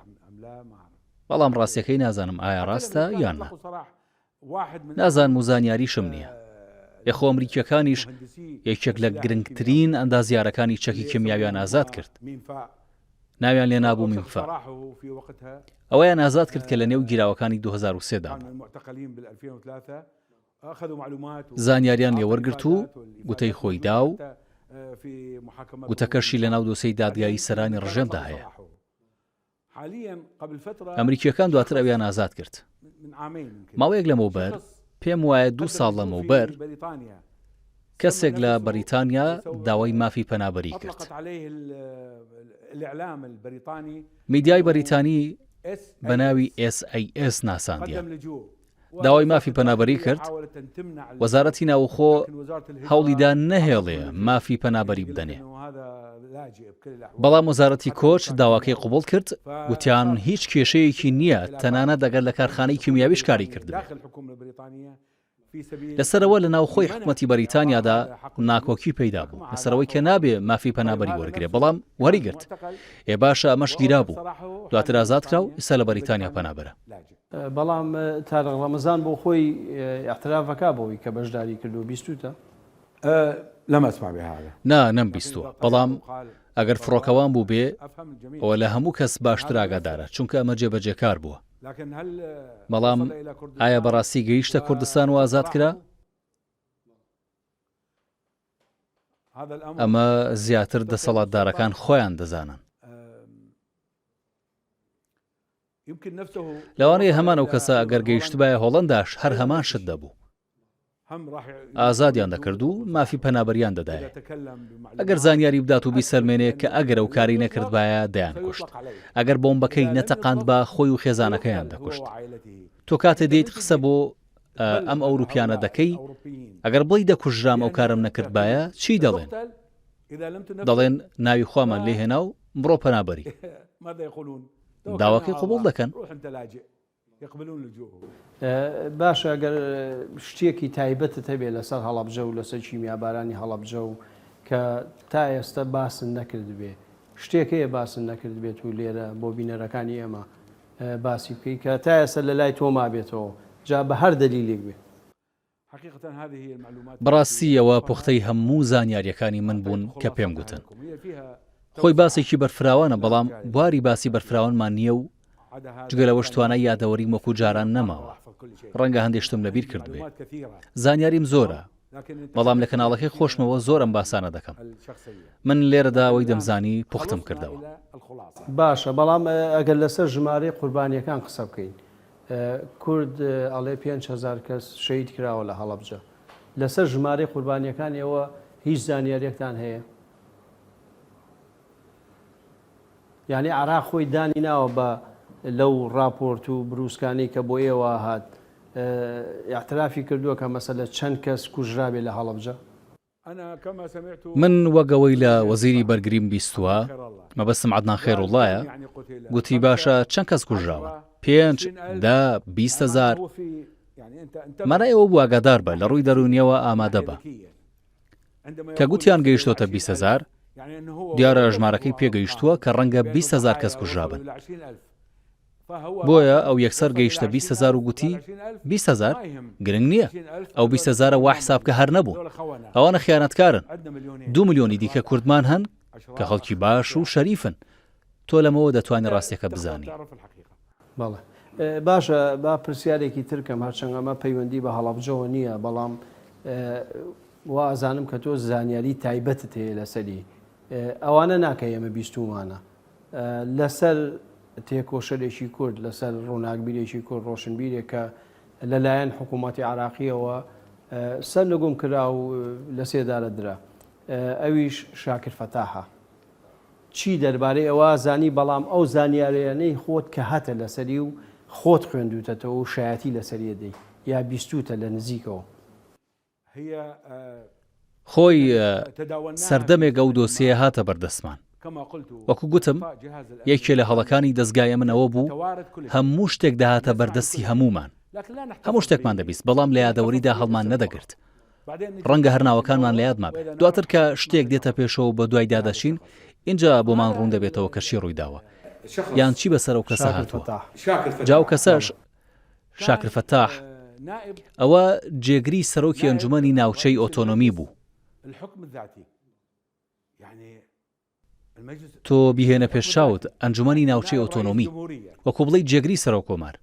بەڵام ڕاستیەکەی نازانم ئایا ڕاستە یان نە نازانم و زانیاریشم نییە. یەخۆ ئەمریکیەکانیش یەکێک لە گرنگترین ئەندازیارەکانی چەکی کیمیاویان ئازاد کرد ناویان لێ نابوو میمفە ئەوەیان ئازاد کرد کە لە نێو گیراوەکانی 2003دا زانیاریان لێوەرگرت و گوتەی خۆی دا و گوتەکەشی لە ناو دۆسەی دادگایی سەرانی ڕژێمدا هەیە. ئەمریکیەکان دواتر ئەویان ئازاد کرد. ماوەیەک لەمەوبەر پێم وایە 2 ساڵ لەمەوبەر کەسێک لە بەریتانیا داوای مافی پەنابەری کرد. میدیای بەریتانی بە ناوی SAS ناساندیە داوای مافی پەنابەری کرد. وەزارەتی ناوخۆ هەوڵیدا نەهێڵێ مافی پەنابەری بدەنێ بەڵام وەزارەتی کۆچ داواکەی قوبوڵ کرد گوتیان هیچ کێشەیەکی نییە تەنانەت دەگەر لە کارخانەی کیمیاویش کاری کردبێ. لەسەرەوە لە ناوخۆی حکومەتی بەریتانیادا ناکۆکی پەیدا بوو لەسەرەوەی کە نابێ مافی پەنابەری وەرگێ بەڵام وەریگرت. باشە ئەمەش گیرا بوو دواتر ئازاد کرا و ئێستا لە بەریتانیا پەنابەرە. بەڵام تاریق ڕەمەزان بۆ خۆی احترافەکە بەوەی کە بەشداری کرد و بیستوتە لم أسمع بهذا. نا نەمبیستووە بەڵام ئەگەر فڕۆکەوان بوو بێ ئەوە لە هەموو کەس باشتر ئاگادارە چونکە ئەمە جێبەجێکار بووە. بەڵام ئایا بەڕاستی گەیشتە کوردستان و ئازاد کرا؟ ئەمە زیاتر دەسەڵاتدارەکان خۆیان دەزانن. لەوانەیە هەمان ئەو کەسە ئەگەر گەیشتبایە هۆڵەنداش هەر هەمان شت دەبوو، ئازادیان دەکرد و مافی پەنابەریان دەدایە. ئەگەر زانیاری بدات و بیسەلمێنێ کە ئەگەر ئەو کاری نەکردبایە دەیان کوشت، ئەگەر بۆمبەکەی نەتەقاند بە خۆی و خێزانەکەیان دەکوشت. تۆ کاتێ دێیت قسە بۆ ئەم ئەوروپیانە دەکەی، ئەگەر بڵی دەکوژرام ئەو کارم نەکردبایە چی دەڵێن؟ دەڵێن ناوی خوامان لێ هێنا و بڕۆ پەنابەری. داواکەی قبول دەکەن. باشە ئەگەر شتێکی تایبەتت هەبێ لەسەر هەڵەبجە و لەسەر چیمیابارانی هەڵەبجە و کە تا ئێستا باسن نەکرد بێ، شتێکەیە باسن نەکرد بێت و لێرە بۆ بینەرەکانی ئێمە باسی بکەی کە تا ئێستا لە لای تۆما بێتەوە جا بە هەر دەلیلێک بێ. بەڕاستیەوە پوختەی هەموو زانیاریەکانی من بوون کە پێم گوتن. خۆی باسێکی بەرفراوانە، بەڵام بواری باسی بەرفراوانمان نییە و جگەلەوەش توانای یادەوەری وەکو جاران نەماوە. ڕەنگە هەندێک شتم لەبیر کرد بێ. زانیاریم زۆرە، بەڵام لە کەناڵەکەی خۆشمەوە زۆرم باسانە دەکەم. من لێرەدا ئەوەی دەمزانی پوختم کردەوە. باشە، بەڵام ئەگەر لەسەر ژمارەی قوربانیەکان قسە بکەین، کورد ئەڵێ 5,000 کەس شەهید کراوە لە هەڵەبجە. لەسەر ژمارەی قوربانیەکانیەوە هیچ زانیاریەکتان هەیە؟ یعنی عراق خۆی دانی ناوە بە لەو راپۆرت و بروسکانی کە بۆ ئێوە هات اعترافی کردووە کە مەسەلە چەند کەس کوژرابێ لە هەڵەبجە؟ من وەگەوەی لە وەزیری بەرگریم بیستووە، مەبەستم عەدنان خێرڵڵایە، گوتی باشە چەند کەس کوژراوە؟ 5، 10، 20,000. مانای ئەوە بوو ئاگادار بە لە ڕووی دەرونیەوە ئامادە بە. کە گوتیان گەیشتۆتە 20,000 دیارە ژمارەکەی پێگەیشتووە کە ڕەنگە 20,000 کەس کوژرابن. بۆیە ئەو یەکسەر گەیشتە 20,000 و گوتی 20,000 گرنگ نییە، ئەو 20,000 وا حسابکە هەر نەبوو. ئەوانە خیانەتکارن. 2 ملیۆنی دیکە کوردمان هەن کە خەڵکی باش و شەریفن. تۆ لەمەوە دەتوانێت ڕاستیەکە بزانی. بەڵێ باشە، با پرسیارێکی ترکەم، هەرچەنگ ئەمە پەیوەندی بە هەڵەبجەوە نییە، بەڵام وا ئەزانم کە تۆ زانیاری تایبەتت هەیە لەسەری ئەوانە ناکە ئێمە بیستومانە لەسەر تێکۆشەرێکی کورد، لەسەر ڕووناکبیرێکی کورد ڕۆشنبیرێک کە لەلایەن حکوومەتی عراقیەوە سەر لەگۆم کرا و لە سێدارە درا، ئەویش شاکر فەتاحە. چی دەربارەی ئەوە زانی؟ بەڵام ئەو زانیاریانەی خۆت کە هاتە لەسەری و خۆت خوێندوتەتەوە و شایەتی لەسەریە دەی یا بیستوتە لە نزیکەوە؟ خۆی سەردەمێک ئەو دۆسیە هاتە بەردەستمان. وەکو گوتم، یەکێ لە هەڵەکانی دەستگایە منەوە بوو هەموو شتێک داهاتە بەردەستی هەمومان. هەموو شتێکمان دەبیست، بەڵام لە یادەوەریدا هەڵمان نەدەگرت. ڕەنگە هەرناوەکانمان لە یادما بێت. دواتر کە شتێک دێتە پێشەوە بە دوای دادەشین، اینجا بۆمان ڕوون دەبێتەوە کەشی ڕوویداوە یان چی بەسەر ئەو کەسە هاتووە. جاو کەسەش شاکر فەتاح ئەوە جێگری سەرۆکی ئەنجومەنی ناوچەی ئۆتۆنۆمی بوو. تۆ بیهێنە پێشچاوت ئەنجومەنی ناوچەی ئۆتۆنۆمی وەکو بڵی جێگری سەرۆک کۆمار.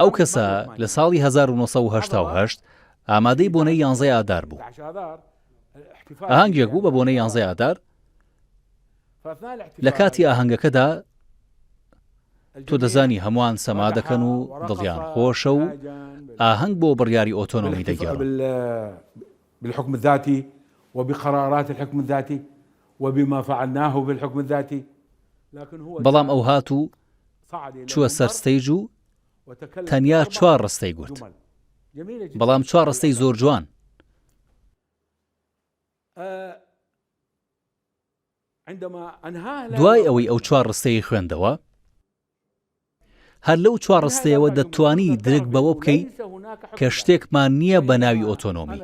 ئەو کەسە لە ساڵی 1970 ئامادەی بۆنەی 11 ئادار بوو. ئاهەنگێک بوو بە بۆنەی 11 ئادار. لە کاتی ئاهەنگەکەدا تۆ دەزانی هەمووان سەما دەکەن و دڵیان خۆشە و ئاهەنگ بۆ بڕیاری ئۆتۆنۆمی دەگێڕن. بالحكم الذاتي وبقرارات الحكم الذاتي وبما فعلناه بالحكم الذاتي. بەڵام ئەو هات و چووە سەر ستەیج و تەنیا 4 ڕستەی گوت، بەڵام 4 ڕستەی زۆر جوان. دوای ئەوەی ئەو 4 ڕستەی خوێندەوە، هەر لەو 4 ڕستەیەوە دەتوانی درک بەوە بکەی کە شتێکمان نییە بە ناوی ئۆتۆنۆمی،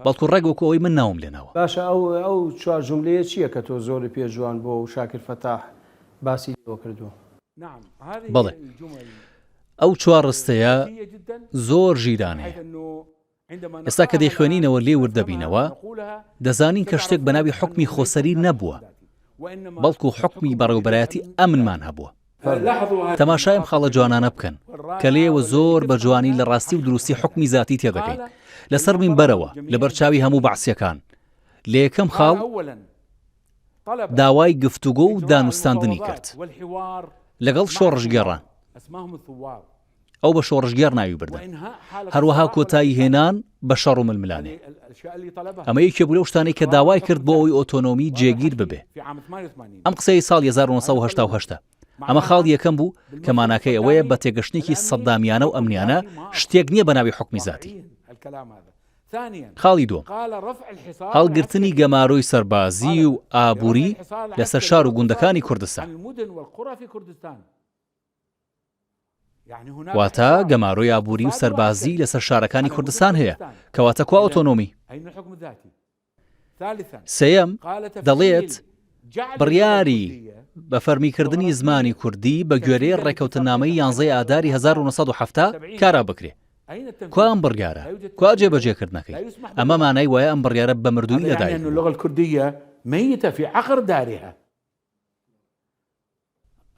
بەڵکو ڕێک وەکو ئەوەی من ناوم لێنەوە. باشە، ئەو 4 جوملەیە چییە کە تۆ زۆری پێجوان بۆ و شاکر فەتاح باسی لەوە کردووە؟ بەڵێ، ئەو 4 ڕستەیە زۆر ژیرانەیە. ئێستا کە دەیخوێنینەوە لێ وردەبینەوە، دەزانین کە شتێک بە ناوی حکمی خۆسەری نەبووە، بەڵکو حکمی بەڕێوەبەرایەتی ئەمنمان هەبووە. تەماشای ئەم خاڵە جوانانە بکەن کە لێوە زۆر بە جوانی لە ڕاستی و دروستی حکمی ذاتی تێدەکەین لەسەر مینبەرەوە لە بەرچاوی هەموو بەعسیەکان. لە یەکەم خاڵ داوای گفتوگۆ و دانوستاندنی کرد. لەگەڵ شۆڕژگێڕان اسمهم الثوار ئەو بە شۆڕژگێڕ ناوی بردن وانهاء حاله هەروەها کۆتایی هێنان بە شەڕ و ململانێ الاشياء اللي طلبها ئەمە یەکێ بوو لەو شتانەی کە داوای کرد بۆ ئەوی ئۆتۆنۆمی جێگیر ببێ في عام 88 ئەم قسەی ساڵ 1970 ئەمە خاڵ یەکەم بوو کە ماناکەی ئەوەیە بە تێگەشتێکی سەدامیانە و ئەمنیانە شتێک نییە بە ناوی حکمی ذاتی. الكلام هذا ثانيا خاڵی دووەم قال رفع الحصار هەڵگرتنی گەماڕۆی سەربازی و ئابووری لەسەر شار و گوندەکانی کوردستان عن المدن والقرى في كردستان يعني هناك واتە گەماڕۆی ئابووری و سەربازی لەسەر شارەکانی کوردستان هەیە کەواتە کوا ئۆتۆنۆمی. أين الحكم الذاتي ثالثا سەیەم قال دەڵێت جعل بڕیاری بە فەرمیکردنی زمانی کوردی بە گوێرەی ڕێکەوتنامەی 11 ئاداری 1970 کارا بکرێ. أين التنفيذ؟ کوا ئەم بڕیارە کوا جێبەجێکردنەکەی ئەمە مانای وایە ئەم بڕیارە بە مردووی هذا يعني لەدایک أن اللغة الكردية ميتة في عقر دارها.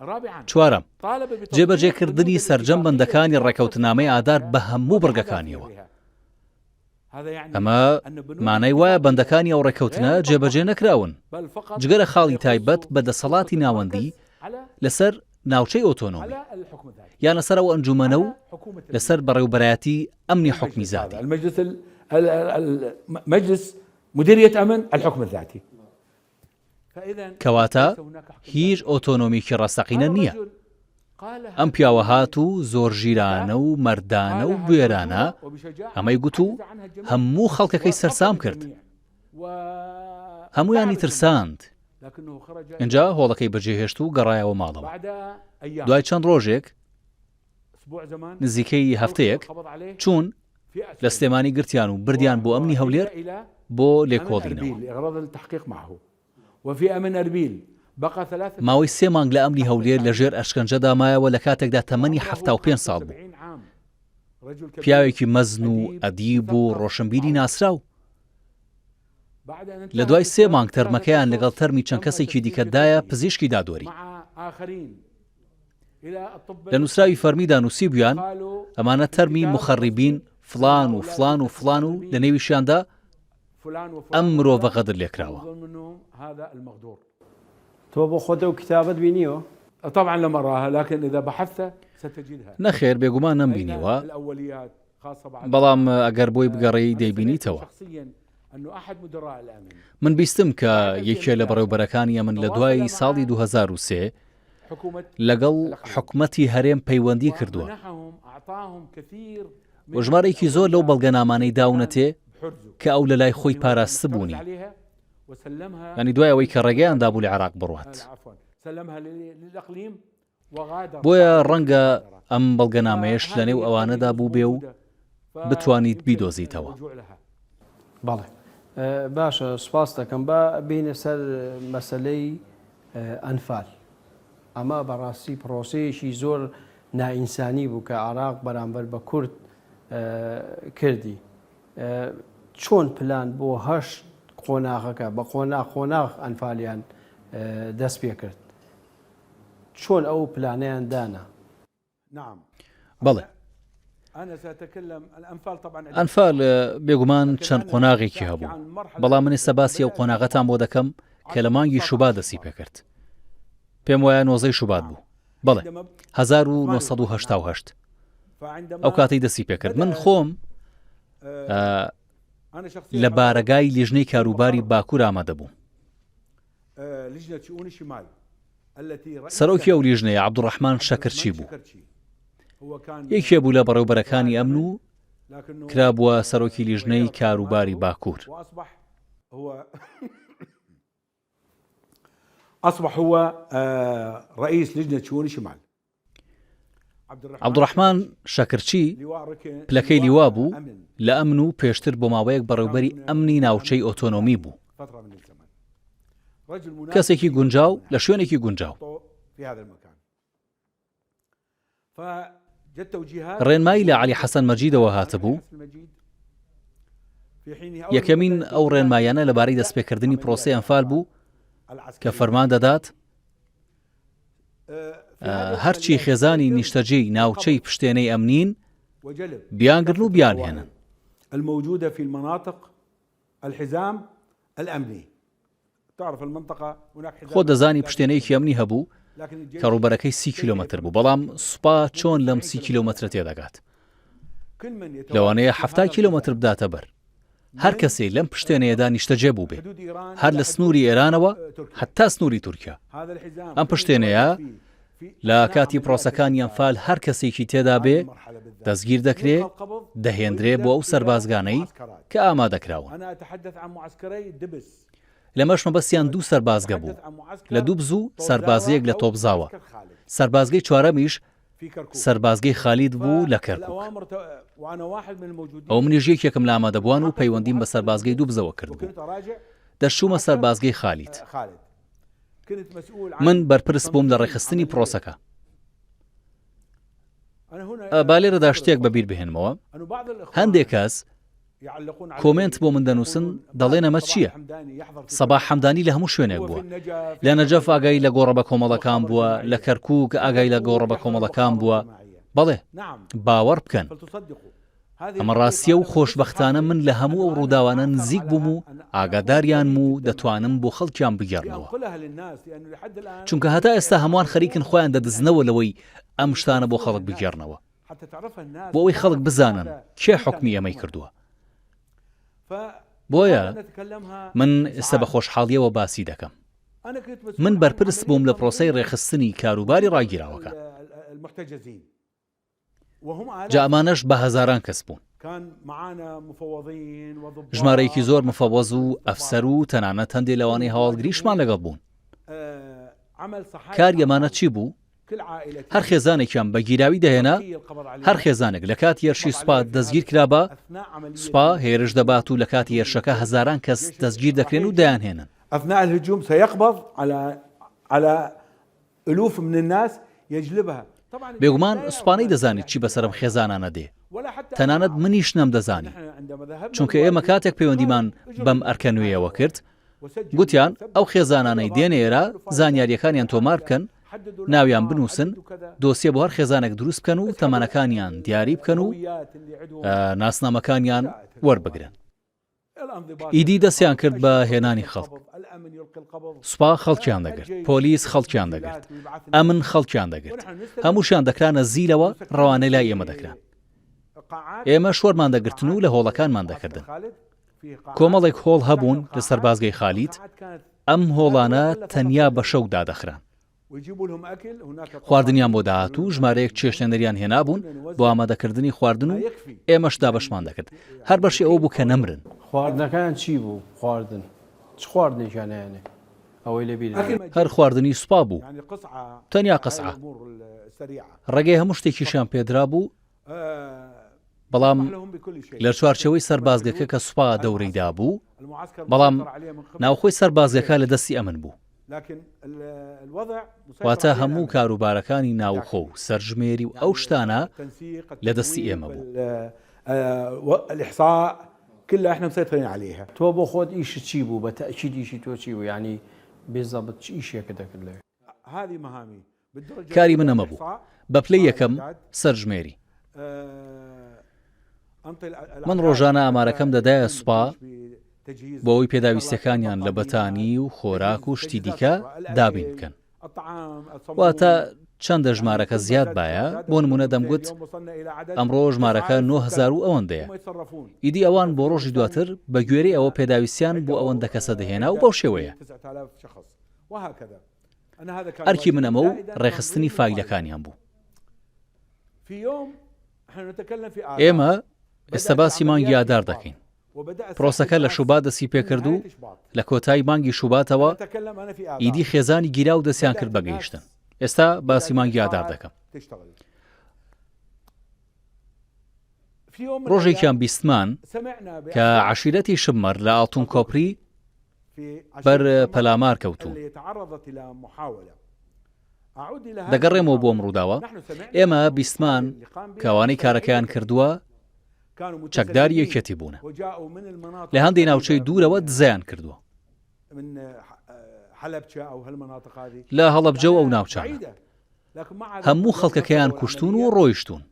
رابعا چوارم طالب بتطبيق جێبەجێکردنی سەرجەم بەندەکانی ڕێکەوتنامەی ئادار بە هەموو بڕگەکانیەوە. هذا يعني ئەمە أن بنود مانای وایە بەندەکانی ئەو ڕێکەوتنە جێبەجێ نەکراون بل فقط جگەرە خاڵی تایبەت بە دەسەڵاتی ناوەندی على لەسەر ناوچەی ئۆتۆنۆمی على الحكم الذاتي یان لەسەر ئەو ئەنجومەنە و حكومة لەسەر بەڕێوبەرایەتی ئەمنی حکمی ذاتی. المجلس مجلس مديرية أمن الحكم الذاتي. فإذا کەواتە هیچ ئۆتۆنۆمیکی ڕاستەقینە نییە. ئەم پیاوە هات و زۆر ژیرانە و مەردانە و بوێرانە ئەمەی گوت و هەموو خەڵکەکەی سەرسام کرد هەمویانی ترساند. اینجا هۆڵەکەی بەجێهێشت و گەڕایەوە ماڵەوە. دوای چەند ڕۆژێک نزیکەی هەفتەیەک چوون لە سلێمانی گرتیان و بردیان بۆ ئەمنی هەولێر بۆ لێکۆڵینەوە. ماوەی 3 مانگ لە ئەمنی هەولێر لەژێر ئەشکەنجەدا مایەوە لە کاتێکدا تەمەنی 75 ساڵ بوو. پیاوێکی مەزن و ئەدیب و ڕۆشنبیری ناسراو. لە دوای 3 مانگ تەرمەکەیان لەگەڵ تەرمی چەند کەسێکی دیکەدایە پزیشکی دادۆری. لە نووسراوی فەرمیدا نووسی بوویان ئەمانە تەرمی مخەڕیبین فلان و فلان و فلان و لە نێویشیاندا ئەم مرۆڤە غەدر لێکراوە. تۆ بۆ خۆتە و کتابت بینیوە؟ طبعا لم أراها لكن إذا بحثت ستجدها. نەخێر بێگومان نەمبینیوە الأوليات خاصة بعد بەڵام ئەگەر بۆی بگەڕێی دەیبینیتەوە. شخصيا أنه أحد مدراء الأمن من بیستم کە یەکێ لە بەڕێوبەرەکانی من لە دوای ساڵی 2003 حكومة لەگەڵ حکومەتی هەرێم پەیوەندی کردووە. منحهم أعطاهم كثير و ژمارەیەکی زۆر لەو بەڵگەنامانەی داونەتێ کە ئەو لە لای خۆی پاراستە بوونی. عليها وسلمها ینی دوای ئەوەی کە ڕێگەیان دابوو لە عێراق بڕوات. عفوا سلمها للإقليم وغادر. بۆیە ڕەنگە ئەم بەڵگەنامەیەش لە نێو ئەوانەدا بوو بێ و بتوانیت بیدۆزیتەوە. بەڵێ باشە سپاس دەکەم بە بینە سەر مەسلەی ئەنفال. ئەمە بەڕاستی پرۆسەیەکی زۆر نائینسانی بوو کە عێراق بەرامبەر بە کورد کردی. چۆن پلان بۆ هەشت قۆناغەکە بە قۆناغ ئەنفالیان دەست پێ کرد؟ چۆن ئەو پلانیان دانا؟ نعم بەڵێ أنا سأتكلم الأنفال طبعا. ئەنفال بێگومان چەند قۆناغێکی هەبوو بەڵام من ئێستا باسی ئەو قۆناغەتان بۆ دەکەم کە لە مانگی شوبات دەستی پێ کرد. پێم وایە 19 شوبات بوو. بەڵێ 1970 ئەو کاتەی دەستی پێ کرد. من خۆم لە بارەگای لیژنەی کاروباری باکوور ئامادە بوو. سەرۆکی ئەو لیژنەیە عەبدوڕەحمان شەکرچی بوو. یەکێ بوو لە بەڕێوبەرەکانی ئەمن و کرابووە سەرۆکی لیژنەی کاروباری باکوور. أصبح هو رئيس لجنة شؤون شمال. عەبدوڕەحمان شەکرچی پلەکەی لیوا بوو لە ئەمن و پێشتر بۆ ماوەیەک بەڕێوبەری ئەمنی ناوچەی ئۆتۆنۆمی بوو. کەسێکی گونجاو لە شوێنێکی گونجاو. ڕێنمایی لە عەلی حەسەن مەجیدەوە هاتبوو. یەکەمین ئەو ڕێنمایانە لەبارەی دەستپێکردنی پرۆسەی ئەنفال بوو کە فەرمان دەدات هەرچی خێزانی نیشتەجێی ناوچەی پشتێنەی ئەمنین بیانگرن و بیانهێنن. الموجودة في المناطق الحزام الأمني. تعرف المنطقة هناك حزام. خۆ دەزانی پشتێنەیەکی ئەمنی هەبوو کە ڕووبەرەکەی 30 کیلۆمەتر بوو، بەڵام سوپا چۆن لەم 30 کیلۆمەترە تێدەگات؟ لەوانەیە 70 کیلۆمەتر بداتە بەر. هەر کەسێ لەم پشتێنەیەدا نیشتەجێ بوو بێ، هەر لە سنووری ئێرانەوە هەتا سنووری تورکیا. ئەم پشتێنەیە لە کاتی پرۆسەکانیان فال هەر کەسێکی تێدا بێ دەستگیر دەکرێت، دەهێنرێ بۆ ئەو سەربازگانەی کە ئامادەکراون. لەمەش مەبەستیان 2 سەربازگە بوو، لە 2 بزوو سەربازەیەک لە تۆپزاوە، سەربازگەی چوارەمیش سەربازگەی خالید بوو لە کەرکووک. ئەو منیژ یەکێکم لە ئامادەبووان و پەیوەندیم بە سەربازگەی 2 بزەوە کرد بوو. دەشومە سەربازگەی خالید. من بەرپرس بووم لە ڕێخستنی پرۆسەکە. با لێرەدا شتێک بەبیر بهێنمەوە، هەندێک کەس کۆمنت بۆ من دەنووسن دەڵێن ئەمە چییە؟ سەباح حەمدانی لە هەموو شوێنێک بووە، لە نەجەف ئاگای لە گۆڕە بە کۆمەڵەکان بووە، لە کەرکووک ئاگای لە گۆڕە بە کۆمەڵەکان بووە. بەڵێ باوەڕ بکەن، ئەمە ڕاستیە و خۆشبەختانە من لە هەموو ئەو ڕووداوانە نزیک بووم و ئاگاداریان و دەتوانم بۆ خەڵکیان بگەڕنەوە، چونکە هەتا ئێستا هەمووان خەریکن خۆیان دەدزنەوە لەوەی ئەم شتانە بۆ خەڵک بگەڕنەوە، بۆ ئەوەی خەڵک بزانن کێ حکمی ئەمەی کردووە. بۆیە من ئێستا بە خۆشحاڵیەوە باسی دەکەم. من بەرپرس بووم لە پرۆسەی ڕێخستنی کاروباری ڕاگیراوەکە. جا ئەمانەش بە هەزاران کەس بوون، ژمارەیەکی زۆر مفەوەز و ئەفسەر و تەنانەت هەندێک لەوانەی هەواڵگریشمان لەگەڵ بوون. کاری ئەمانە چی بوو؟ هەر خێزانێکیان بە گیراوی دەهێنا، هەر خێزانێک لە کاتی هێرشی سوپا دەستگیر کرابە، سوپا هێرش دەبات و لە کاتی هێرشەکە هەزاران کەس دەستگیر دەکرێن و دەیانهێنن. أثناء الهجوم سيقبض على ألوف من الناس يجلبها. بێگومان سوپانەی دەزانیت چی بەسەرم خێزانانە دێ، تەنانەت منیش نەمدەزانی، چونکە ئێمە کاتێک پەیوەندیمان بەم ئەرکە نوێیەوە کرد، گوتیان ئەو خێزانانەی دێنە ئێرە زانیاریەکانیان تۆمار بکەن، ناویان بنووسن، دۆسیە بۆ هەر خێزانێک دروست بکەن و تەمەنەکانیان دیاری بکەن و ناسنامەکانیان وەربگرن. ئیدی دەستیان کرد بە هێنانی خەڵک. سوپا خەڵکیان دەگرت، پۆلیس خەڵکیان دەگرت، ئەمن خەڵکیان دەگرت، هەمووشیان دەکرانە زیلەوە ڕەوانەی لای ئێمە دەکران. ئێمە شۆرمان دەگرتن و لە هۆڵەکانمان دەکردن. کۆمەڵێک هۆڵ هەبوون لە سەربازگەی خالید، ئەم هۆڵانە تەنیا بە شەو دادەخران. خواردنیان بۆ داهات و ژمارەیەک چێشتێنەریان هێنابوون بۆ ئامادەکردنی خواردن و ئێمەشدا بەشمان دەکرد. هەر بەشی ئەوە بوو کە نەمرن. خواردنەکان چی بوو؟ خواردن چ خواردنێکیان هەیە؟ ئەوەی لەبیر هەر خواردنی سوپا بوو، تەنیا قسعە. ڕێگەی هەموو شتێکیشیان پێدرا بوو، بەڵام لە چوارچەوەی سەربازگەکە کە سوپا دەورەیدا بوو، بەڵام ناوخۆی سەربازگەکە لە دەستی ئەمن بوو. واتە هەموو کاروبارەکانی ناوخۆ و سەرژمێری و ئەو شتانە لە دەستی ئێمە بوو. كلها احنا مسيطرين عليها. تۆ بۆ خۆت ئیشت چی بوو؟ بە تەئکید ئیشی تۆ چی بوو؟ ینی بێزەبت چ ئیشێکە دەکرد لەوێ؟ کاری من ئەمە بوو، بە پلەی یەکەم سەرژمێری. من ڕۆژانە ئامارەکەم دەدایە سوپا بۆ ئەوەی پێداویستەکانیان لە بەتانی و خۆراک و شتی دیکە دابین بکەن. واتە چەندە ژمارەکە زیاد بایە، بۆ نمونە دەمگوت ئەمڕۆ ژمارەکە 9000 و ئەوەندەیە. ئیدی ئەوان بۆ ڕۆژی دواتر بە گوێرەی ئەوە پێداویستیان بۆ ئەوەندە کەسە دەهێنا و بەو شێوەیە. ئەرکی من ئەمە و ڕێخستنی فایلەکانیان بوو. ئێمە ئێستا باسی مانگی ئادار دەکەین. پرۆسەکە لە شوبات دەستی پێکرد و لە کۆتایی مانگی شوباتەوە ئیدی خێزانی گیرا و دەستیان کرد بەگەیشتن. ئێستا باسی مانگی ئادار دەکەم. ڕۆژێکیان بیستمان کە عەشیرەتی شممەر لە ئاڵتون کۆپری بەر پەلامار کەوتوو. دەگەڕێمەوە بۆم ڕووداوە. ئێمە بیستمان کەوانەی کارەکەیان کردووە چەکداری یەکێتی بوونە. لە هەندێک ناوچەی دوورەوە دزەیان کردووە. لە هەڵەبجە و ئەو ناوچانە هەموو خەڵکەکەیان کوشتون و ڕۆیشتون.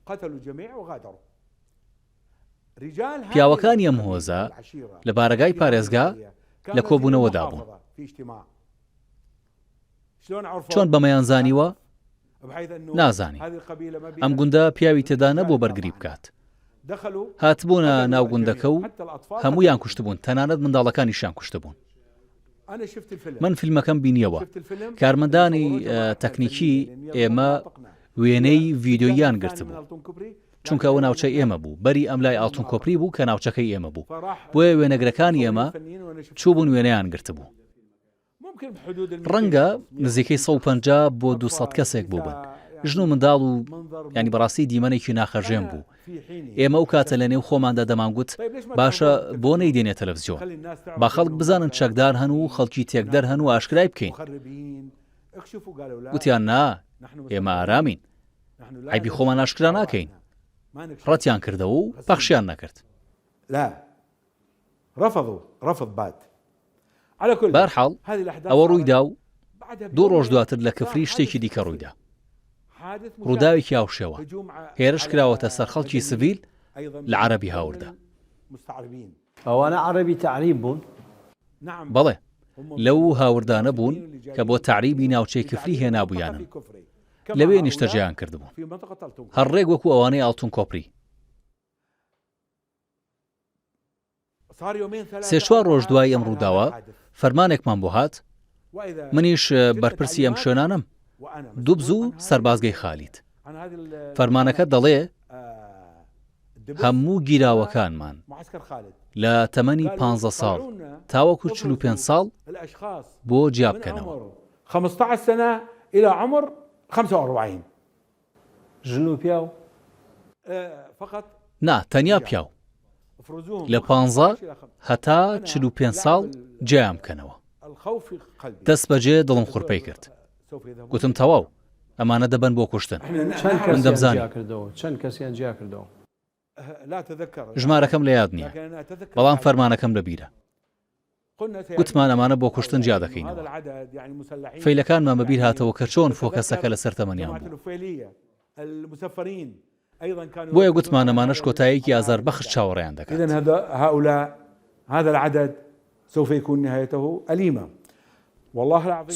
پیاوەکانی ئەم هۆزە لە بارەگای پارێزگا لە کۆبوونەوەدا بوون. چۆن بەمەیان زانیوە نازانی. ئەم گوندە پیاوی تێدا نەبوو بەرگری بکات. هاتبوونە ناو گوندەکە و هەمویان کوشتبوون، تەنانەت منداڵەکانیشیان کوشتبوون. من فیلمەکەم بینیەوە. کارمەندانی تەکنیکی ئێمە وێنەی ڤیدۆییان گرتبوو، چونکە ئەوە ناوچەی ئێمە بوو، بەری ئەم لای ئاڵتون کۆپری بوو کە ناوچەکەی ئێمە بوو، بۆیە وێنەگرەکانی ئێمە چووبوون وێنەیان گرتبوو. ڕەنگە نزیکەی 150 بۆ 200 کەسێک بوو بن، ژن و منداڵ و ینی بەڕاستی دیمەنێکی ناخەژێن بوو. ئێمە ئەو کاتە لە نێو خۆماندا دەمانگوت باشە بۆ نەیدێنێ تەلەڤیزیۆن، با خەڵک بزانن چەکدار هەن و خەڵکی تێکدەر هەن و ئاشکرای بکەین. گوتیان نا، ئێمە ئارامین، عیبی خۆمان ئاشکرا ناکەین. ڕەتیان کردەوە و پەخشیان نەکرد. بەرحاڵ ئەوە ڕوویدا و 2 ڕۆژ دواتر لە کفری شتێکی دیکە ڕوویدا. ڕووداوێکی هاوشێوە هێرش کراوەتە سەر خەڵکی سڤیل لە عەرەبی هاوردە. ئەوانە عەرەبی تعریب بوون؟ بەڵێ، لەو هاوردانە بوون کە بۆ تعریبی ناوچەی کفری هێنابوویانن، لەوێ نیشتەجێیان کردبوون، هەرڕێک وەکو ئەوانەی ئاڵتون کۆپری. 3-4 ڕۆژ دوای ئەم ڕووداوە فەرمانێکمان بۆ هات، منیش بەرپرسی ئەم شوێنانم، دووبز و سەربازگەی خالیت. فەرمانەکە دەڵێ هەموو گیراوەکانمان لە تەمەنی 15 ساڵ تاوەکو 45 ساڵ بۆ جیا بکەنەوە. 15 سنة إلى عمر 45. ژن و پیاو؟ نا، تەنیا پیاو. لە 15 هەتا 45 ساڵ جیام بکەنەوە. دەست بەجێ دڵم خوڕپەی کرد. گوتم تەواو، ئەمانە دەبن بۆ کوشتن. من دەمزانی چەند کەسیان جیا کردەوە. ژمارەکەم لە یاد نییە، بەڵام فەرمانەکەم لەبیرە. گوتمان ئەمانە بۆ کوشتن جیا دەکەینەوە. فەیلەکانمان بەبیر هاتەوە کە چۆن فۆکەسەکە لەسەر تەمەنیان بوو. بۆیە گوتمان ئەمانەش کۆتاییەکی ئازاربەخش چاوەڕێیان دەکات. هذا العدد سوف يكون نهايته أليمة.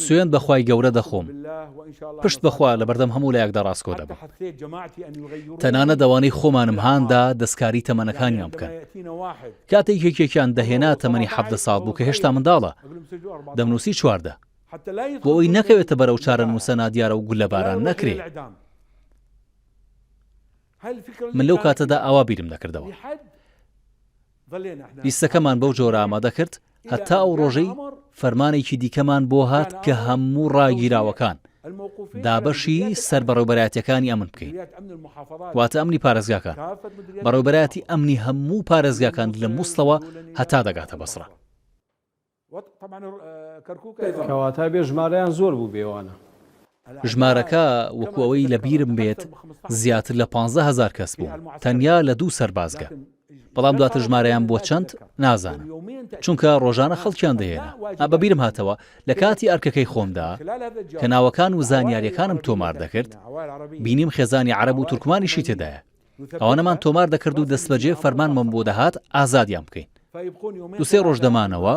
سوێن بەخوای گەورە دەخۆم، پشت بەخوا لە بەردەم هەموو لایەکدا ڕاستکۆ دەبم. تەنانە دەوانەی خۆمانم هاندا دەستکاری تەمەنەکانیان بکەن. کاتێک یەکێکیان دەهێنا تەمەنی 17 ساڵ بوو کە هێشتا منداڵە، دەمنووسی 14 بۆ ئەوی نەکەوێتە بەرەو چارە نووسە دیارە و گولە باران نەکرێ. من لەو کاتەدا ئاوا بیرم دەکردەوە. لیستەکەمان بەو جۆرە ئامادە کرد هەتا ئەو ڕۆژەی فەرمانێکی دیکەمان بۆ هات کە هەموو ڕاگیراوەکان دابەشی سەر بەڕێوەبەرایەتیەکانی ئەمن بکەین، واتە ئەمنی پارێزگاکان، بەڕێوەبەرایەتی ئەمنی هەموو پارێزگاکان لە مووسڵەوە هەتا دەگاتە بەسڕە. کەواتە بێ ژمارەیان زۆر بوو بێوانە. ژمارەکە وەکو ئەوەی لە بیرم بێت زیاتر لە 15,000 کەس بوو، تەنیا لە 2 سەربازگە. بەڵام دواتر ژمارەیان بۆ چەند نازانم، چونکە ڕۆژانە خەڵکیان دەهێنا. بەبیرم هاتەوە لە کاتی ئەرکەکەی خۆمدا کە ناوەکان و زانیاریەکانم تۆمار دەکرد، بینیم خێزانی عەرەب و تورکمانیشی تێدایە. ئەوانەمان تۆمار دەکرد و دەستبەجێ فەرمانمان بۆ دەهات ئازادیان بکەین. 2-3 ڕۆژ دەمانەوە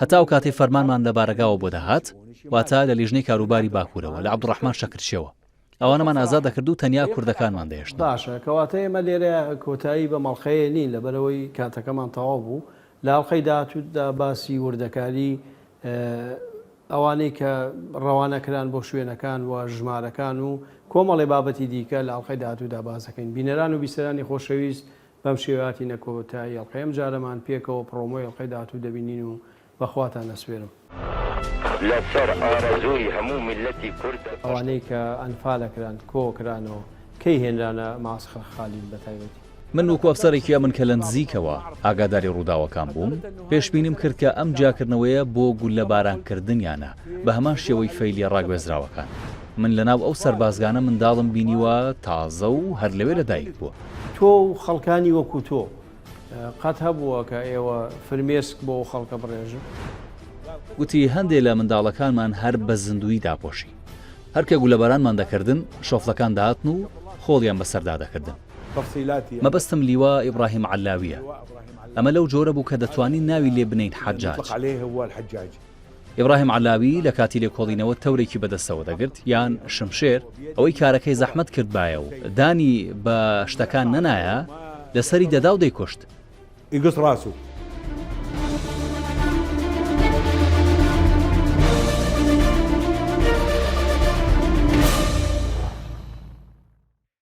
هەتا و کاتی فەرمانمان لە بارەگاوە بۆ دەهات، واتە لە لیژنەی کاروباری باکوورەوە لە عەبدوڕەحمان شەکرچیەوە. ئەوانەمان ئازاد دەکرد و تەنیا کوردەکانمان دەهێشت. باشە، کەواتە ئێمە لێرە کۆتایی بە مەڵخەیە نین لەبەرەوەی کاتەکەمان تەواو بوو. لە ئەڵخەی داهاتوودا باسی وردەکاری ئەوانەی کە ڕەوانەکران بۆ شوێنەکان و ژمارەکان و کۆمەڵی بابەتی دیکە لە ئەڵخەی داهاتوودا باس دەکەین. بینەران و بیسەرانی خۆشەویست، بەم شێواتی نەکۆتایی ئەڵخەی ئەم جارەمان پێکەوە پرۆمۆی ئەڵخەی داهاتوو دەبینین و بەخواتان نەسوێرم. لەسەر ئارەزووی هەموو میلەتی کورد ئەوانەی کە ئەنفالەکران کۆکرانەوە کەی هێنرانە ماسخە خالیل بەتایبەتی. من وەکو ئەفسەرێکی ئەمن کە لە نزیکەوە ئاگاداری ڕووداوەکان بووم، پێشبینیم کرد کە ئەم جاکردنەوەیە بۆ گولە بارانکردنیانە بە هەمان شێوەی فەیلی ڕاگوێزراوەکان. من لەناو ئەو سەربازگانە منداڵم بینیوە تازە و هەر لەوێ لەدایک بووە. تۆ و خەڵکانی وەکو تۆ قەت هەبووە کە ئێوە فرمێسک بۆ خەڵکە بڕێژن؟ گوتی هەندێک لە منداڵەکانمان هەر بە زندوی داپۆشی، هەرکە گولەبارانمان دەکردن شۆفلەکان داهاتن و خۆڵیان بەسەردا دەکردن. مەبەستم لیوە ئیبراهیم عەلاویە. ئەمە لەو جۆرە بوو کە دەتوانین ناوی لێ بنین حەجاج. ئیبراهیم عەلاوی لە کاتی لێکۆڵینەوە تەورێکی بەدەستەوە دەگرت یان شمشێر ئەوەی کارەکەی زەحمەت کرد بایە و دانی بە شتەکان نەنایە لەسەری دەدا و دەیکوشت. يقص راسه